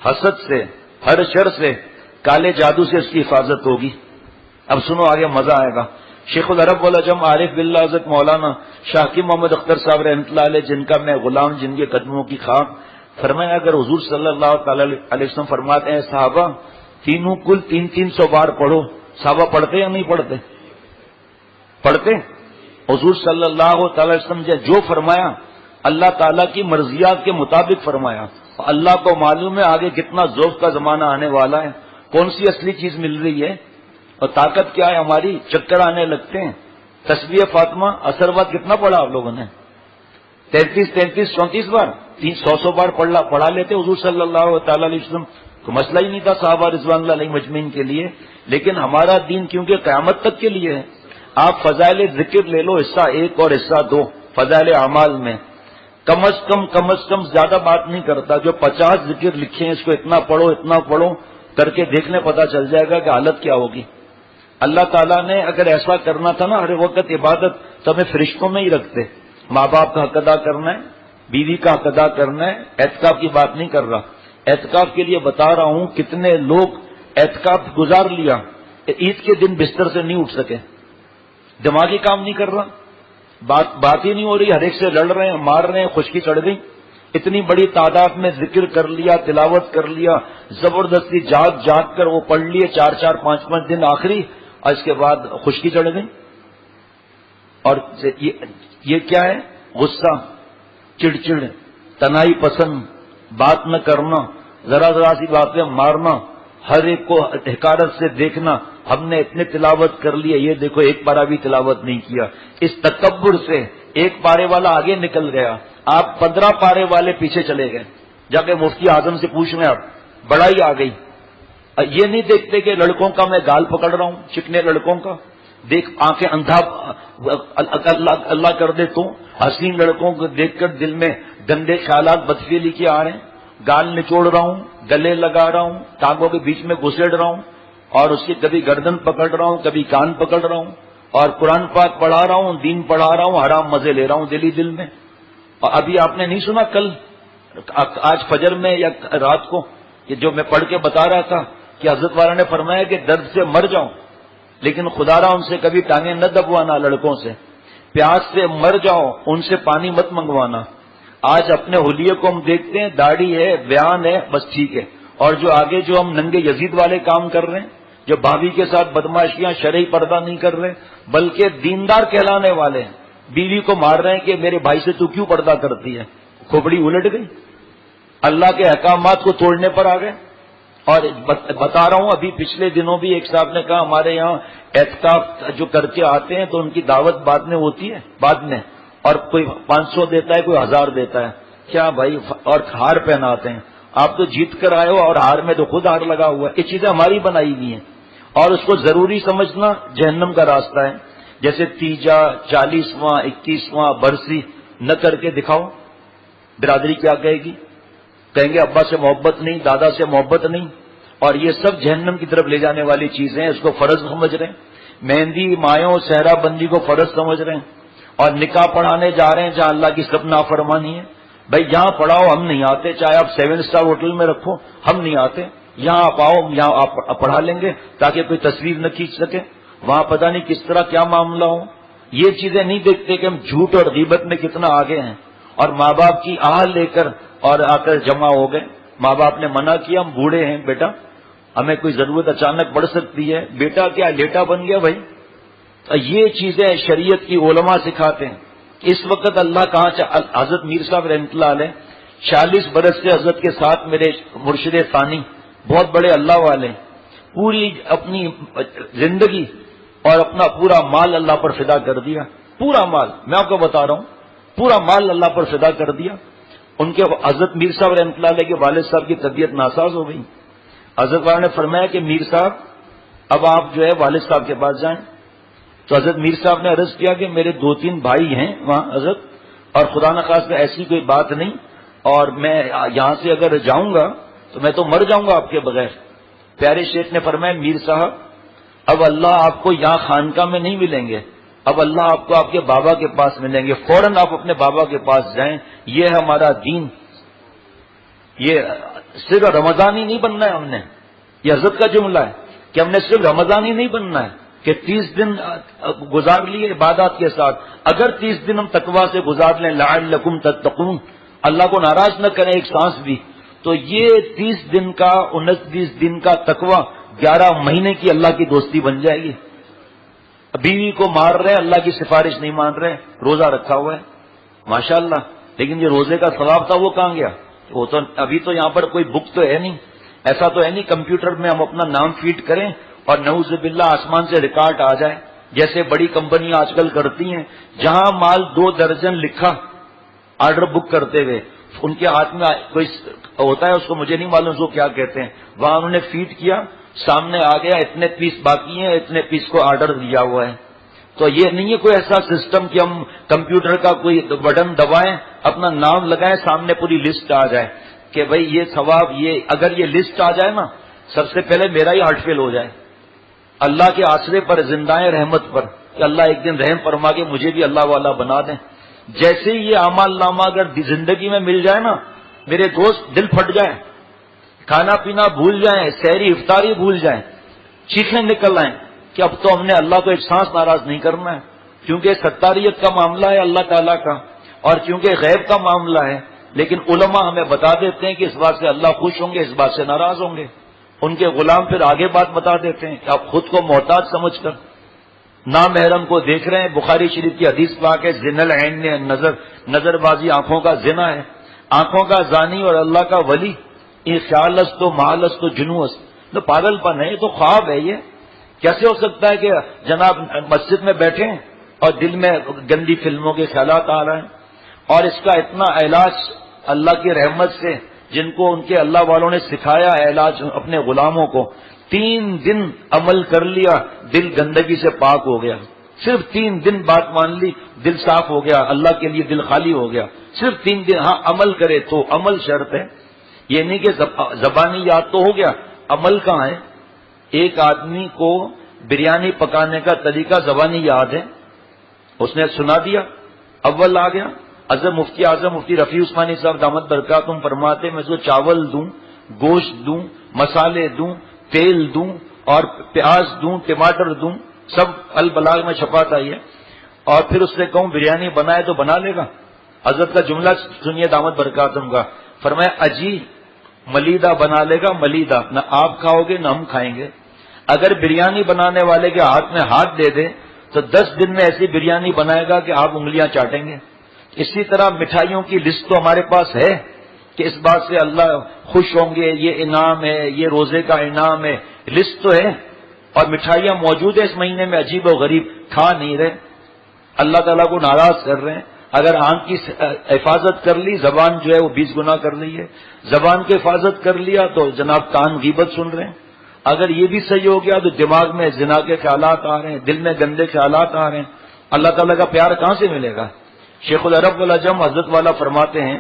حسد سے، ہر شر سے، کالے جادو سے اس کی حفاظت ہوگی. اب سنو آگے مزہ آئے گا. شیخ العرب والعجم عارف باللہ حضرت مولانا شاہ محمد اختر صاحب رحمۃ اللہ علیہ جن کا میں غلام، جن کے قدموں کی خاک، فرمایا اگر حضور صلی اللہ تعالی علیہ وسلم فرماتے ہیں صحابہ تینوں کل 300 بار پڑھو، صحابہ پڑھتے یا نہیں پڑھتے؟ پڑھتے. حضور صلی اللہ تعالی وسلم جو فرمایا اللہ تعالیٰ کی مرضیات کے مطابق فرمایا. اللہ کو معلوم ہے آگے کتنا ذوق کا زمانہ آنے والا ہے، کون سی اصلی چیز مل رہی ہے اور طاقت کیا ہے ہماری. چکر آنے لگتے ہیں. تسبیح فاطمہ اثر وقت کتنا پڑھا آپ لوگوں نے؟ 33 34 بار، 100 بار پڑھا لیتے حضور صلی اللہ تعالی علیہ وسلم. تو مسئلہ ہی نہیں تھا صحابہ رضوان اللہ علیہ مجمعین کے لیے. لیکن ہمارا دین کیونکہ قیامت تک کے لیے ہے. آپ فضائل ذکر لے لو، حصہ 1 اور حصہ 2 فضائل اعمال میں کم از کم زیادہ بات نہیں کرتا. جو 50 ذکر لکھے ہیں اس کو اتنا پڑھو کر کے دیکھنے پتا چل جائے گا کہ حالت کیا ہوگی. اللہ تعالیٰ نے اگر ایسا کرنا تھا نا ہر وقت عبادت تو ہمیں فرشتوں میں ہی رکھتے. ماں باپ کا حق ادا کرنا ہے، بیوی کا حق ادا کرنا ہے. اعتکاف کی بات نہیں کر رہا، اعتکاف کے لیے بتا رہا ہوں. کتنے لوگ اعتکاف گزار لیا، عید کے دن بستر سے نہیں اٹھ سکے، دماغی کام نہیں کر رہا، بات ہی نہیں ہو رہی، ہر ایک سے لڑ رہے ہیں، مار رہے ہیں، خشکی چڑھ گئی. اتنی بڑی تعداد میں ذکر کر لیا، تلاوت کر لیا، زبردستی جاگ جاگ کر وہ پڑھ لیے 4 5 دن آخری، اور اس کے بعد خشکی چڑھ گئی. اور یہ کیا ہے؟ غصہ، چڑچڑ، تنہائی پسند، بات نہ کرنا، ذرا ذرا سی باتیں مارنا، ہر ایک کو حقارت سے دیکھنا. ہم نے اتنے تلاوت کر لیے، یہ دیکھو ایک پارہ بھی تلاوت نہیں کیا. اس تکبر سے ایک پارے والا آگے نکل گیا، آپ 15 پارے والے پیچھے چلے گئے. جا کے مفتی اعظم سے پوچھ رہے ہیں، آپ بڑائی آ گئی. یہ نہیں دیکھتے کہ لڑکوں کا میں گال پکڑ رہا ہوں، چکنے لڑکوں کا دیکھ آنکھیں اندھا اللہ کر دے تو حسین لڑکوں کو دیکھ کر دل میں گندے خیالات بدفعلی کے آ رہے ہیں. گال نچوڑ رہا ہوں، گلے لگا رہا ہوں، ٹانگوں کے بیچ میں گھسیڑ رہا ہوں، اور اس کی کبھی گردن پکڑ رہا ہوں، کبھی کان پکڑ رہا ہوں، اور قرآن پاک پڑھا رہا ہوں، دین پڑھا رہا ہوں، حرام مزے لے رہا ہوں دل میں. اور ابھی آپ نے نہیں سنا کل آج فجر میں یا رات کو کہ جو میں پڑھ کے بتا رہا تھا کہ حضرت والا نے فرمایا کہ درد سے مر جاؤں لیکن خدا را ان سے کبھی ٹانگیں نہ دبوانا، لڑکوں سے پیاس سے مر جاؤ ان سے پانی مت منگوانا. آج اپنے حلیے کو ہم دیکھتے ہیں، داڑھی ہے، بیان ہے، بس ٹھیک ہے. اور جو آگے جو ہم ننگے یزید والے کام کر رہے ہیں، جو بھابھی کے ساتھ بدماشیاں، شرعی پردہ نہیں کر رہے بلکہ دیندار کہلانے والے ہیں، بیوی کو مار رہے ہیں کہ میرے بھائی سے تو کیوں پردہ کرتی ہے. کھوپڑی الٹ گئی، اللہ کے احکامات کو توڑنے پر آ گئے. اور بتا رہا ہوں، ابھی پچھلے دنوں بھی ایک صاحب نے کہا ہمارے یہاں اعتکاف جو کر کے آتے ہیں تو ان کی دعوت بعد میں ہوتی ہے، بعد میں، اور کوئی 500 دیتا ہے، کوئی 1000 دیتا ہے. کیا بھائی، اور ہار پہناتے ہیں. آپ تو جیت کر آئے ہو اور ہار میں تو خود ہار لگا ہوا ہے. یہ چیزیں ہماری بنائی ہوئی ہیں اور اس کو ضروری سمجھنا جہنم کا راستہ ہے. جیسے تیجا، 40واں، 21واں برسی نہ کر کے دکھاؤ، برادری کیا کہے گی؟ کہیں گے ابا سے محبت نہیں، دادا سے محبت نہیں، اور یہ سب جہنم کی طرف لے جانے والی چیزیں ہیں. اس کو فرض سمجھ رہے ہیں، مہندی، مایوں، صحرا بندی کو فرض سمجھ رہے ہیں، اور نکاح پڑھانے جا رہے ہیں جہاں اللہ کی سب نافرمانی ہے. بھائی یہاں پڑھاؤ، ہم نہیں آتے، چاہے آپ 7 اسٹار ہوٹل میں رکھو، ہم نہیں آتے. یہاں آپ آؤ، یہاں آپ پڑھا لیں گے تاکہ کوئی تصویر نہ کھینچ سکے. وہاں پتہ نہیں کس طرح کیا معاملہ ہو. یہ چیزیں نہیں دیکھتے کہ ہم جھوٹ اور غیبت میں کتنا آگے ہیں. اور ماں باپ کی آہ لے کر اور آ کر جمع ہو گئے. ماں باپ نے منع کیا، ہم بوڑھے ہیں بیٹا، ہمیں کوئی ضرورت اچانک پڑ سکتی ہے. بیٹا کیا لیٹا بن گیا بھائی. یہ چیزیں شریعت کی علماء سکھاتے ہیں. اس وقت اللہ کہاں حضرت میر صاحب رحمۃ اللہ علیہ 40 برس سے حضرت کے ساتھ میرے مرشد ثانی، بہت بڑے اللہ والے، پوری اپنی زندگی اور اپنا پورا مال اللہ پر فدا کر دیا. پورا مال، میں آپ کو بتا رہا ہوں، پورا مال اللہ پر فدا کر دیا. ان کے حضرت میر صاحب رحمۃ اللہ علیہ کے والد صاحب کی طبیعت ناساز ہو گئی. حضرت والا نے فرمایا کہ میر صاحب اب آپ جو ہے والد صاحب کے پاس جائیں. تو حضرت میر صاحب نے عرض کیا کہ میرے 2-3 بھائی ہیں وہاں حضرت، اور خدا نخواستہ ایسی کوئی بات نہیں، اور میں یہاں سے اگر جاؤں گا تو میں تو مر جاؤں گا آپ کے بغیر. پیارے شیخ نے فرمایا میر صاحب اب اللہ آپ کو یہاں خانقاہ میں نہیں ملیں گے، اب اللہ آپ کو آپ کے بابا کے پاس ملیں گے. فوراً آپ اپنے بابا کے پاس جائیں. یہ ہے ہمارا دین. یہ صرف رمضان ہی نہیں بننا ہے ہم نے، یہ حضرت کا جملہ ہے کہ ہم نے صرف رمضان ہی نہیں بننا ہے کہ 30 دن گزار لیے عبادات کے ساتھ. اگر 30 دن ہم تقوی سے گزار لیں، لعلکم تتقون، اللہ کو ناراض نہ کریں ایک سانس بھی، تو یہ 30 دن کا 29 دن کا تقوی 11 مہینے کی اللہ کی دوستی بن جائے گی. بیوی کو مار رہے ہیں، اللہ کی سفارش نہیں مان رہے، روزہ رکھا ہوا ہے ماشاءاللہ، لیکن یہ روزے کا ثواب تھا وہ کہاں گیا؟ وہ تو ابھی تو یہاں پر کوئی بک تو ہے نہیں، ایسا تو ہے نہیں کمپیوٹر میں ہم اپنا نام فیڈ کریں اور نعوذ باللہ آسمان سے ریکارڈ آ جائے جیسے بڑی کمپنیاں آج کل کرتی ہیں. جہاں مال 2 درجن لکھا آرڈر بک کرتے ہوئے، ان کے ہاتھ میں کوئی ہوتا ہے، اس کو مجھے نہیں معلوم اس کو کیا کہتے ہیں، وہاں انہوں نے فیڈ کیا، سامنے آ گیا اتنے پیس باقی ہیں، اتنے پیس کو آرڈر دیا ہوا ہے. تو یہ نہیں ہے کوئی ایسا سسٹم کہ ہم کمپیوٹر کا کوئی بٹن دبائیں، اپنا نام لگائیں، سامنے پوری لسٹ آ جائے کہ بھئی یہ ثواب، یہ اگر یہ لسٹ آ جائے نا، سب سے پہلے میرا ہی ہارٹ فیل ہو جائے. اللہ کے آسرے پر، زندائے رحمت پر، کہ اللہ ایک دن رحم فرما کے مجھے بھی اللہ والا بنا دیں. جیسے ہی یہ اعمال نامہ اگر زندگی میں مل جائے نا میرے دوست، دل پھٹ جائے، کھانا پینا بھول جائیں، سحری افطاری بھول جائیں، چیخیں نکل آئیں کہ اب تو ہم نے اللہ کو ایک سانس ناراض نہیں کرنا ہے. کیونکہ ستاریت کا معاملہ ہے اللہ تعالیٰ کا، اور کیونکہ غیب کا معاملہ ہے، لیکن علماء ہمیں بتا دیتے ہیں کہ اس بات سے اللہ خوش ہوں گے، اس بات سے ناراض ہوں گے. ان کے غلام پھر آگے بات بتا دیتے ہیں کہ آپ خود کو محتاج سمجھ کر نامحرم کو دیکھ رہے ہیں. بخاری شریف کی حدیث پاک ہے، زنا العین نے نظر بازی آنکھوں کا زنا ہے. آنکھوں کا زانی اور اللہ کا ولی، یہ خیالس تو مالس تو جنوس، تو پاگل پن ہے، یہ تو خواب ہے. یہ کیسے ہو سکتا ہے کہ جناب مسجد میں بیٹھے ہیں اور دل میں گندی فلموں کے خیالات آ رہے ہیں؟ اور اس کا اتنا علاج اللہ کی رحمت سے، جن کو ان کے اللہ والوں نے سکھایا ہے علاج اپنے غلاموں کو، 3 دن عمل کر لیا، دل گندگی سے پاک ہو گیا. صرف 3 دن بات مان لی، دل صاف ہو گیا، اللہ کے لیے دل خالی ہو گیا. صرف 3 دن. ہاں عمل کرے تو، عمل شرط ہے. یہ نہیں کہ زبانی یاد تو ہو گیا، عمل کہاں ہے؟ ایک آدمی کو بریانی پکانے کا طریقہ زبانی یاد ہے، اس نے سنا دیا، اول آ گیا. مفتی اعظم مفتی رفیع عثمانی صاحب دامت برکاتہم فرماتے میں اس کو چاول دوں، گوشت دوں، مسالے دوں، تیل دوں اور پیاز دوں، ٹماٹر دوں، سب البلاغ میں چھپا تھا یہ، اور پھر اس سے کہوں بریانی بنائے تو بنا لے گا. حضرت کا جملہ سنیے دامت برکاتہم کا، فرمایا اجی ملیدہ بنا لے گا، ملیدہ نہ آپ کھاؤ گے نہ ہم کھائیں گے. اگر بریانی بنانے والے کے ہاتھ میں ہاتھ دے دے تو 10 دن میں ایسی بریانی بنائے گا کہ آپ انگلیاں چاٹیں گے. اسی طرح مٹھائیوں کی لسٹ تو ہمارے پاس ہے کہ اس بات سے اللہ خوش ہوں گے، یہ انعام ہے، یہ روزے کا انعام ہے، لسٹ تو ہے. اور مٹھائیاں موجود ہیں اس مہینے میں، عجیب و غریب کھا نہیں رہے، اللہ تعالیٰ کو ناراض کر رہے ہیں. اگر آنکھ کی حفاظت کر لی، زبان جو ہے وہ 20 گنا کر لی ہے. زبان کی حفاظت کر لیا تو جناب کان غیبت سن رہے ہیں. اگر یہ بھی صحیح ہو گیا تو دماغ میں زنا کے خیالات آ رہے ہیں، دل میں گندے خیالات آ رہے ہیں. اللہ تعالیٰ کا پیار کہاں سے ملے گا؟ شیخ العرب والعجم حضرت والا فرماتے ہیں،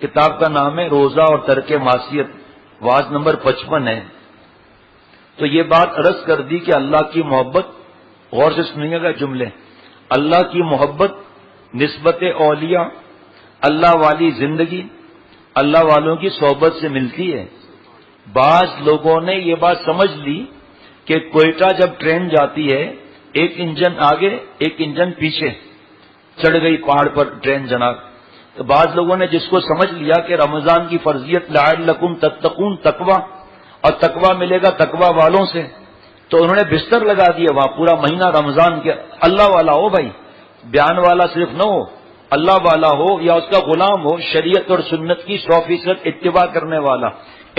کتاب کا نام ہے روزہ اور ترک معصیت، واز نمبر 55 ہے. تو یہ بات عرض کر دی کہ اللہ کی محبت، غور سے سنیے گا جملے، اللہ کی محبت، نسبت اولیاء، اللہ والی زندگی اللہ والوں کی صحبت سے ملتی ہے. بعض لوگوں نے یہ بات سمجھ لی کہ کوئٹہ جب ٹرین جاتی ہے، ایک انجن آگے ایک انجن پیچھے، چڑھ گئی پہاڑ پر ٹرین جناب. تو بعض لوگوں نے جس کو سمجھ لیا کہ رمضان کی فرضیت لعلکم تتقون، تقوی، اور تقوی ملے گا تقوی والوں سے، تو انہوں نے بستر لگا دیا وہاں پورا مہینہ رمضان کے. اللہ والا ہو بھائی، بیان والا صرف نہ ہو، اللہ والا ہو یا اس کا غلام ہو، شریعت اور سنت کی 100% اتباع کرنے والا،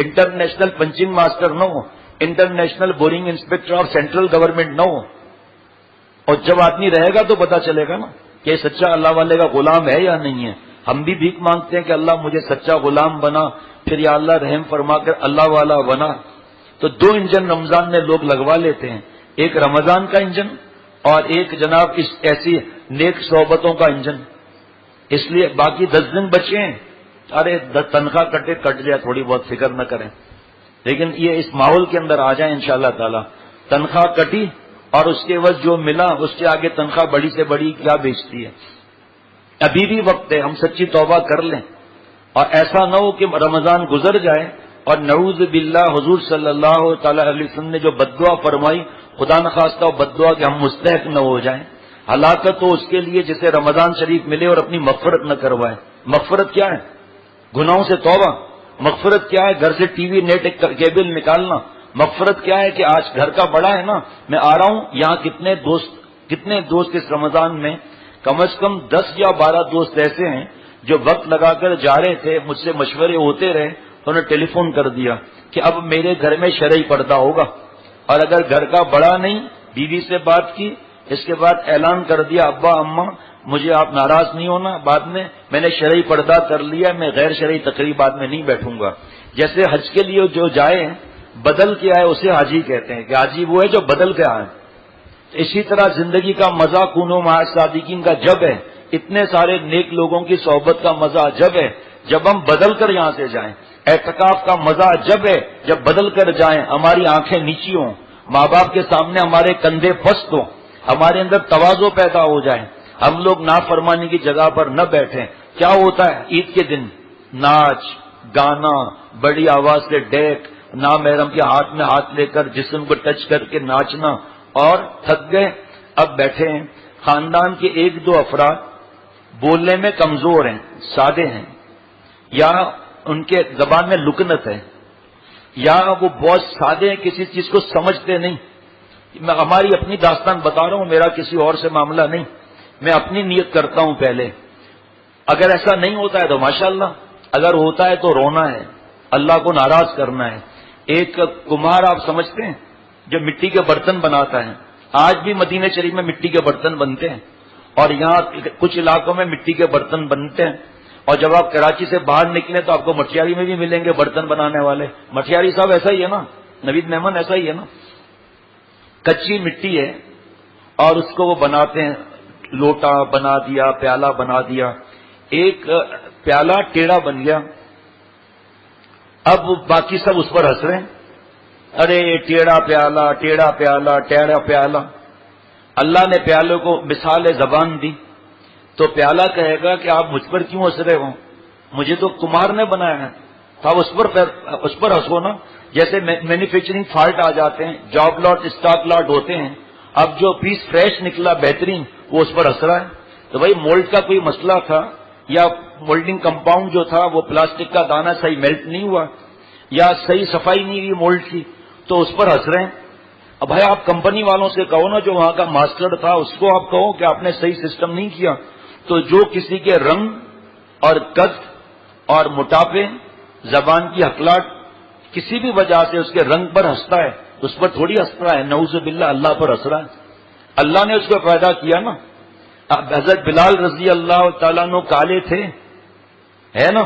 انٹرنیشنل پنچنگ ماسٹر نہ ہو، انٹرنیشنل بورنگ انسپیکٹر اور سینٹرل گورنمنٹ نہ ہو. اور جب آدمی رہے گا تو پتا چلے گا نا کہ یہ سچا اللہ والے کا غلام ہے یا نہیں ہے. ہم بھی بھیک مانگتے ہیں کہ اللہ مجھے سچا غلام بنا، پھر یا اللہ رحم فرما کر اللہ والا بنا. تو 2 انجن رمضان میں لوگ لگوا لیتے ہیں، ایک رمضان کا انجن اور ایک جناب اس ایسی نیک صحبتوں کا انجن. اس لیے باقی 10 دن بچے ہیں، ارے تنخواہ کٹے کٹ جائے، تھوڑی بہت فکر نہ کریں، لیکن یہ اس ماحول کے اندر آ جائیں انشاءاللہ تعالی. تنخواہ کٹی اور اس کے عوض جو ملا اس کے آگے تنخواہ بڑی سے بڑی کیا بیچتی ہے. ابھی بھی وقت ہے، ہم سچی توبہ کر لیں، اور ایسا نہ ہو کہ رمضان گزر جائے اور نعوذ باللہ حضور صلی اللہ تعالی علیہ وسلم نے جو بددعا فرمائی، خدا نخواستہ بددعا کہ ہم مستحق نہ ہو جائیں. ہلاکت ہو اس کے لیے جسے رمضان شریف ملے اور اپنی مغفرت نہ کروائے. مغفرت کیا ہے؟ گناہوں سے توبہ. مغفرت کیا ہے؟ گھر سے ٹی وی نیٹ کیبل نکالنا. مغفرت کیا ہے کہ آج گھر کا بڑا ہے نا، میں آ رہا ہوں یہاں کتنے دوست اس رمضان میں، کم از کم 10 یا 12 دوست ایسے ہیں جو وقت لگا کر جا رہے تھے، مجھ سے مشورے ہوتے رہے، انہوں نے ٹیلی فون کر دیا کہ اب میرے گھر میں شرعی پردہ ہوگا. اور اگر گھر کا بڑا نہیں، بیوی سے بات کی، اس کے بعد اعلان کر دیا ابا اماں مجھے آپ ناراض نہیں ہونا، بعد میں نے شرعی پردہ کر لیا، میں غیر شرعی تقریبات میں نہیں بیٹھوں گا. جیسے حج کے لیے جو جائے بدل کے آئے اسے حاجی کہتے ہیں کہ حاجی وہ ہے جو بدل کے آئے. اسی طرح زندگی کا مزہ کونو مع الصادقین کا جب ہے، اتنے سارے نیک لوگوں کی صحبت کا مزہ جب ہے جب ہم بدل کر یہاں سے جائیں. اعتکاف کا مزہ جب ہے جب بدل کر جائیں، ہماری آنکھیں نیچی ہوں، ماں باپ کے سامنے ہمارے کندھے پست ہوں، ہمارے اندر تواضع پیدا ہو جائے، ہم لوگ نافرمانی کی جگہ پر نہ بیٹھیں. کیا ہوتا ہے عید کے دن؟ ناچ گانا، بڑی آواز سے ڈیک، نامحرم کے ہاتھ میں ہاتھ لے کر جسم کو ٹچ کر کے ناچنا. اور تھک گئے، اب بیٹھے ہیں، خاندان کے 1-2 افراد بولنے میں کمزور ہیں، سادے ہیں، یا ان کے زبان میں لکنت ہے، یا وہ بہت سادے ہیں، کسی چیز کو سمجھتے نہیں. میں ہماری اپنی داستان بتا رہا ہوں، میرا کسی اور سے معاملہ نہیں، میں اپنی نیت کرتا ہوں پہلے. اگر ایسا نہیں ہوتا ہے تو ماشاءاللہ، اگر ہوتا ہے تو رونا ہے، اللہ کو ناراض کرنا ہے. ایک کمہار آپ سمجھتے ہیں جو مٹی کے برتن بناتا ہے، آج بھی مدینہ شریف میں مٹی کے برتن بنتے ہیں، اور یہاں کچھ علاقوں میں مٹی کے برتن بنتے ہیں. اور جب آپ کراچی سے باہر نکلیں تو آپ کو مٹھیاری میں بھی ملیں گے برتن بنانے والے. مٹھیاری صاحب ایسا ہی ہے نا، نوید مہمان ایسا ہی ہے نا، کچی مٹی ہے اور اس کو وہ بناتے ہیں، لوٹا بنا دیا، پیالہ بنا دیا. ایک پیالہ ٹیڑھا بن گیا، اب باقی سب اس پر ہنس رہے ہیں، ارے ٹیڑھا پیالہ، ٹیڑھا پیالہ، ٹیڑھا پیالہ. اللہ نے پیالے کو مثال زبان دی تو پیالہ کہے گا کہ آپ مجھ پر کیوں ہنس رہے ہو، مجھے تو کمہار نے بنایا ہے، تو آپ اس پر ہنسو نا. جیسے مینوفیکچرنگ فالٹ آ جاتے ہیں، جاب لاٹ اسٹاک لاٹ ہوتے ہیں، اب جو پیس فریش نکلا بہترین وہ اس پر ہنس رہا ہے. تو بھائی مولڈ کا کوئی مسئلہ تھا، یا مولڈنگ کمپاؤنڈ جو تھا وہ پلاسٹک کا دانہ صحیح میلٹ نہیں ہوا، یا صحیح صفائی نہیں ہوئی مولڈ کی، تو اس پر ہنس رہے ہیں. اب بھائی آپ کمپنی والوں سے کہو نا، جو وہاں کا ماسٹر تھا اس کو آپ کہو کہ آپ نے صحیح سسٹم نہیں کیا. تو جو کسی کے رنگ اور قد اور موٹاپے، زبان کی ہکلاٹ، کسی بھی وجہ سے اس کے رنگ پر ہنستا ہے، اس پر تھوڑی ہنستا ہے، نعوذ باللہ اللہ پر ہنس رہا ہے. اللہ نے اس کو پیدا کیا نا. اب حضرت بلال رضی اللہ تعالیٰ عنہ کالے تھے، ہے نا،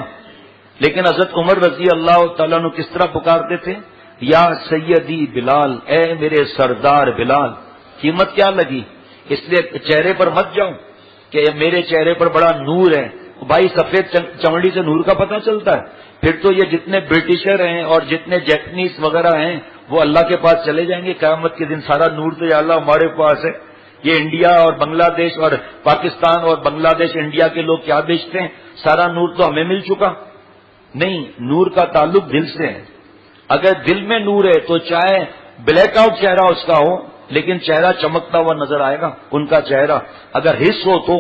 لیکن حضرت عمر رضی اللہ تعالیٰ عنہ کس طرح پکارتے تھے، یا سیدی بلال، اے میرے سردار بلال. قیمت کیا لگی، اس لیے چہرے پر مت جاؤ کہ میرے چہرے پر بڑا نور ہے. بھائی سفید چمڑی سے نور کا پتہ چلتا ہے. پھر تو یہ جتنے برٹشر ہیں اور جتنے جیپنیز وغیرہ ہیں وہ اللہ کے پاس چلے جائیں گے قیامت کے دن. سارا نور تو یا اللہ ہمارے پاس ہے. یہ انڈیا اور بنگلہ دیش اور پاکستان اور بنگلہ دیش انڈیا کے لوگ کیا بیچتے ہیں، سارا نور تو ہمیں مل چکا. نہیں، نور کا تعلق دل سے ہے. اگر دل میں نور ہے تو چاہے بلیک آؤٹ چہرہ اس کا ہو لیکن چہرہ چمکتا ہوا نظر آئے گا ان کا چہرہ. اگر حس ہو تو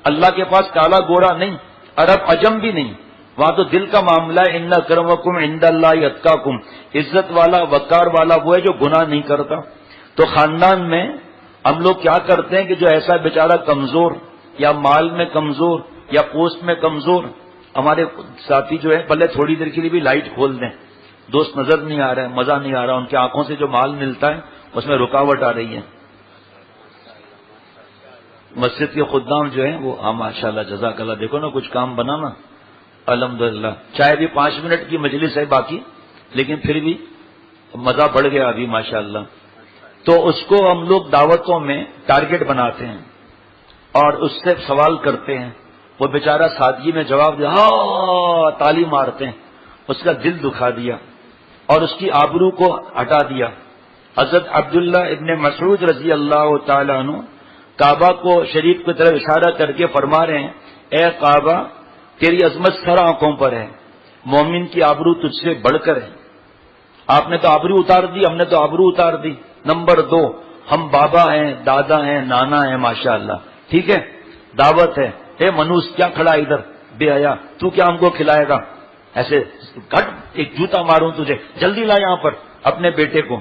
اللہ کے پاس کالا گورا نہیں، عرب عجم بھی نہیں، وہاں تو دل کا معاملہ ہے. ان اکرمکم عند اللہ اتقاکم، عزت والا وقار والا وہ ہے جو گناہ نہیں کرتا. تو خاندان میں ہم لوگ کیا کرتے ہیں کہ جو ایسا بیچارہ کمزور یا مال میں کمزور یا پوسٹ میں کمزور، ہمارے ساتھی جو ہے پہلے تھوڑی دیر کے لیے بھی لائٹ کھول دیں، دوست نظر نہیں آ رہا ہے، مزہ نہیں آ رہا، ان کی آنکھوں سے جو مال ملتا ہے اس میں رکاوٹ آ رہی ہے. مسجد کے خدام جو ہیں وہ ماشاء اللہ جزاک اللہ، دیکھو نا کچھ کام بنانا الحمدللہ. چاہے بھی 5 منٹ کی مجلس ہے باقی، لیکن پھر بھی مزہ بڑھ گیا ابھی ماشاء اللہ. تو اس کو ہم لوگ دعوتوں میں ٹارگٹ بناتے ہیں اور اس سے سوال کرتے ہیں. وہ بیچارہ سادگی میں جواب دیا، ہاں تالی مارتے ہیں. اس کا دل دکھا دیا اور اس کی آبرو کو ہٹا دیا. حضرت عبداللہ ابن مسعود رضی اللہ تعالیٰ عنہ کعبہ کو شریف کی طرف اشارہ کر کے فرما رہے ہیں، اے کعبہ تیری عظمت سر آنکھوں پر ہے، مومن کی آبرو تجھ سے بڑھ کر ہے. آپ نے تو آبرو اتار دی، ہم نے تو آبرو اتار دی. نمبر 2، ہم بابا ہیں، دادا ہیں، نانا ہیں ماشاء اللہ، ٹھیک ہے، دعوت ہے. اے منوس کیا کھڑا ادھر بے حیا، تو کیا ہم کو کھلائے گا؟ ایسے گھٹ ایک جوتا ماروں تجھے، جلدی لا یہاں پر اپنے بیٹے کو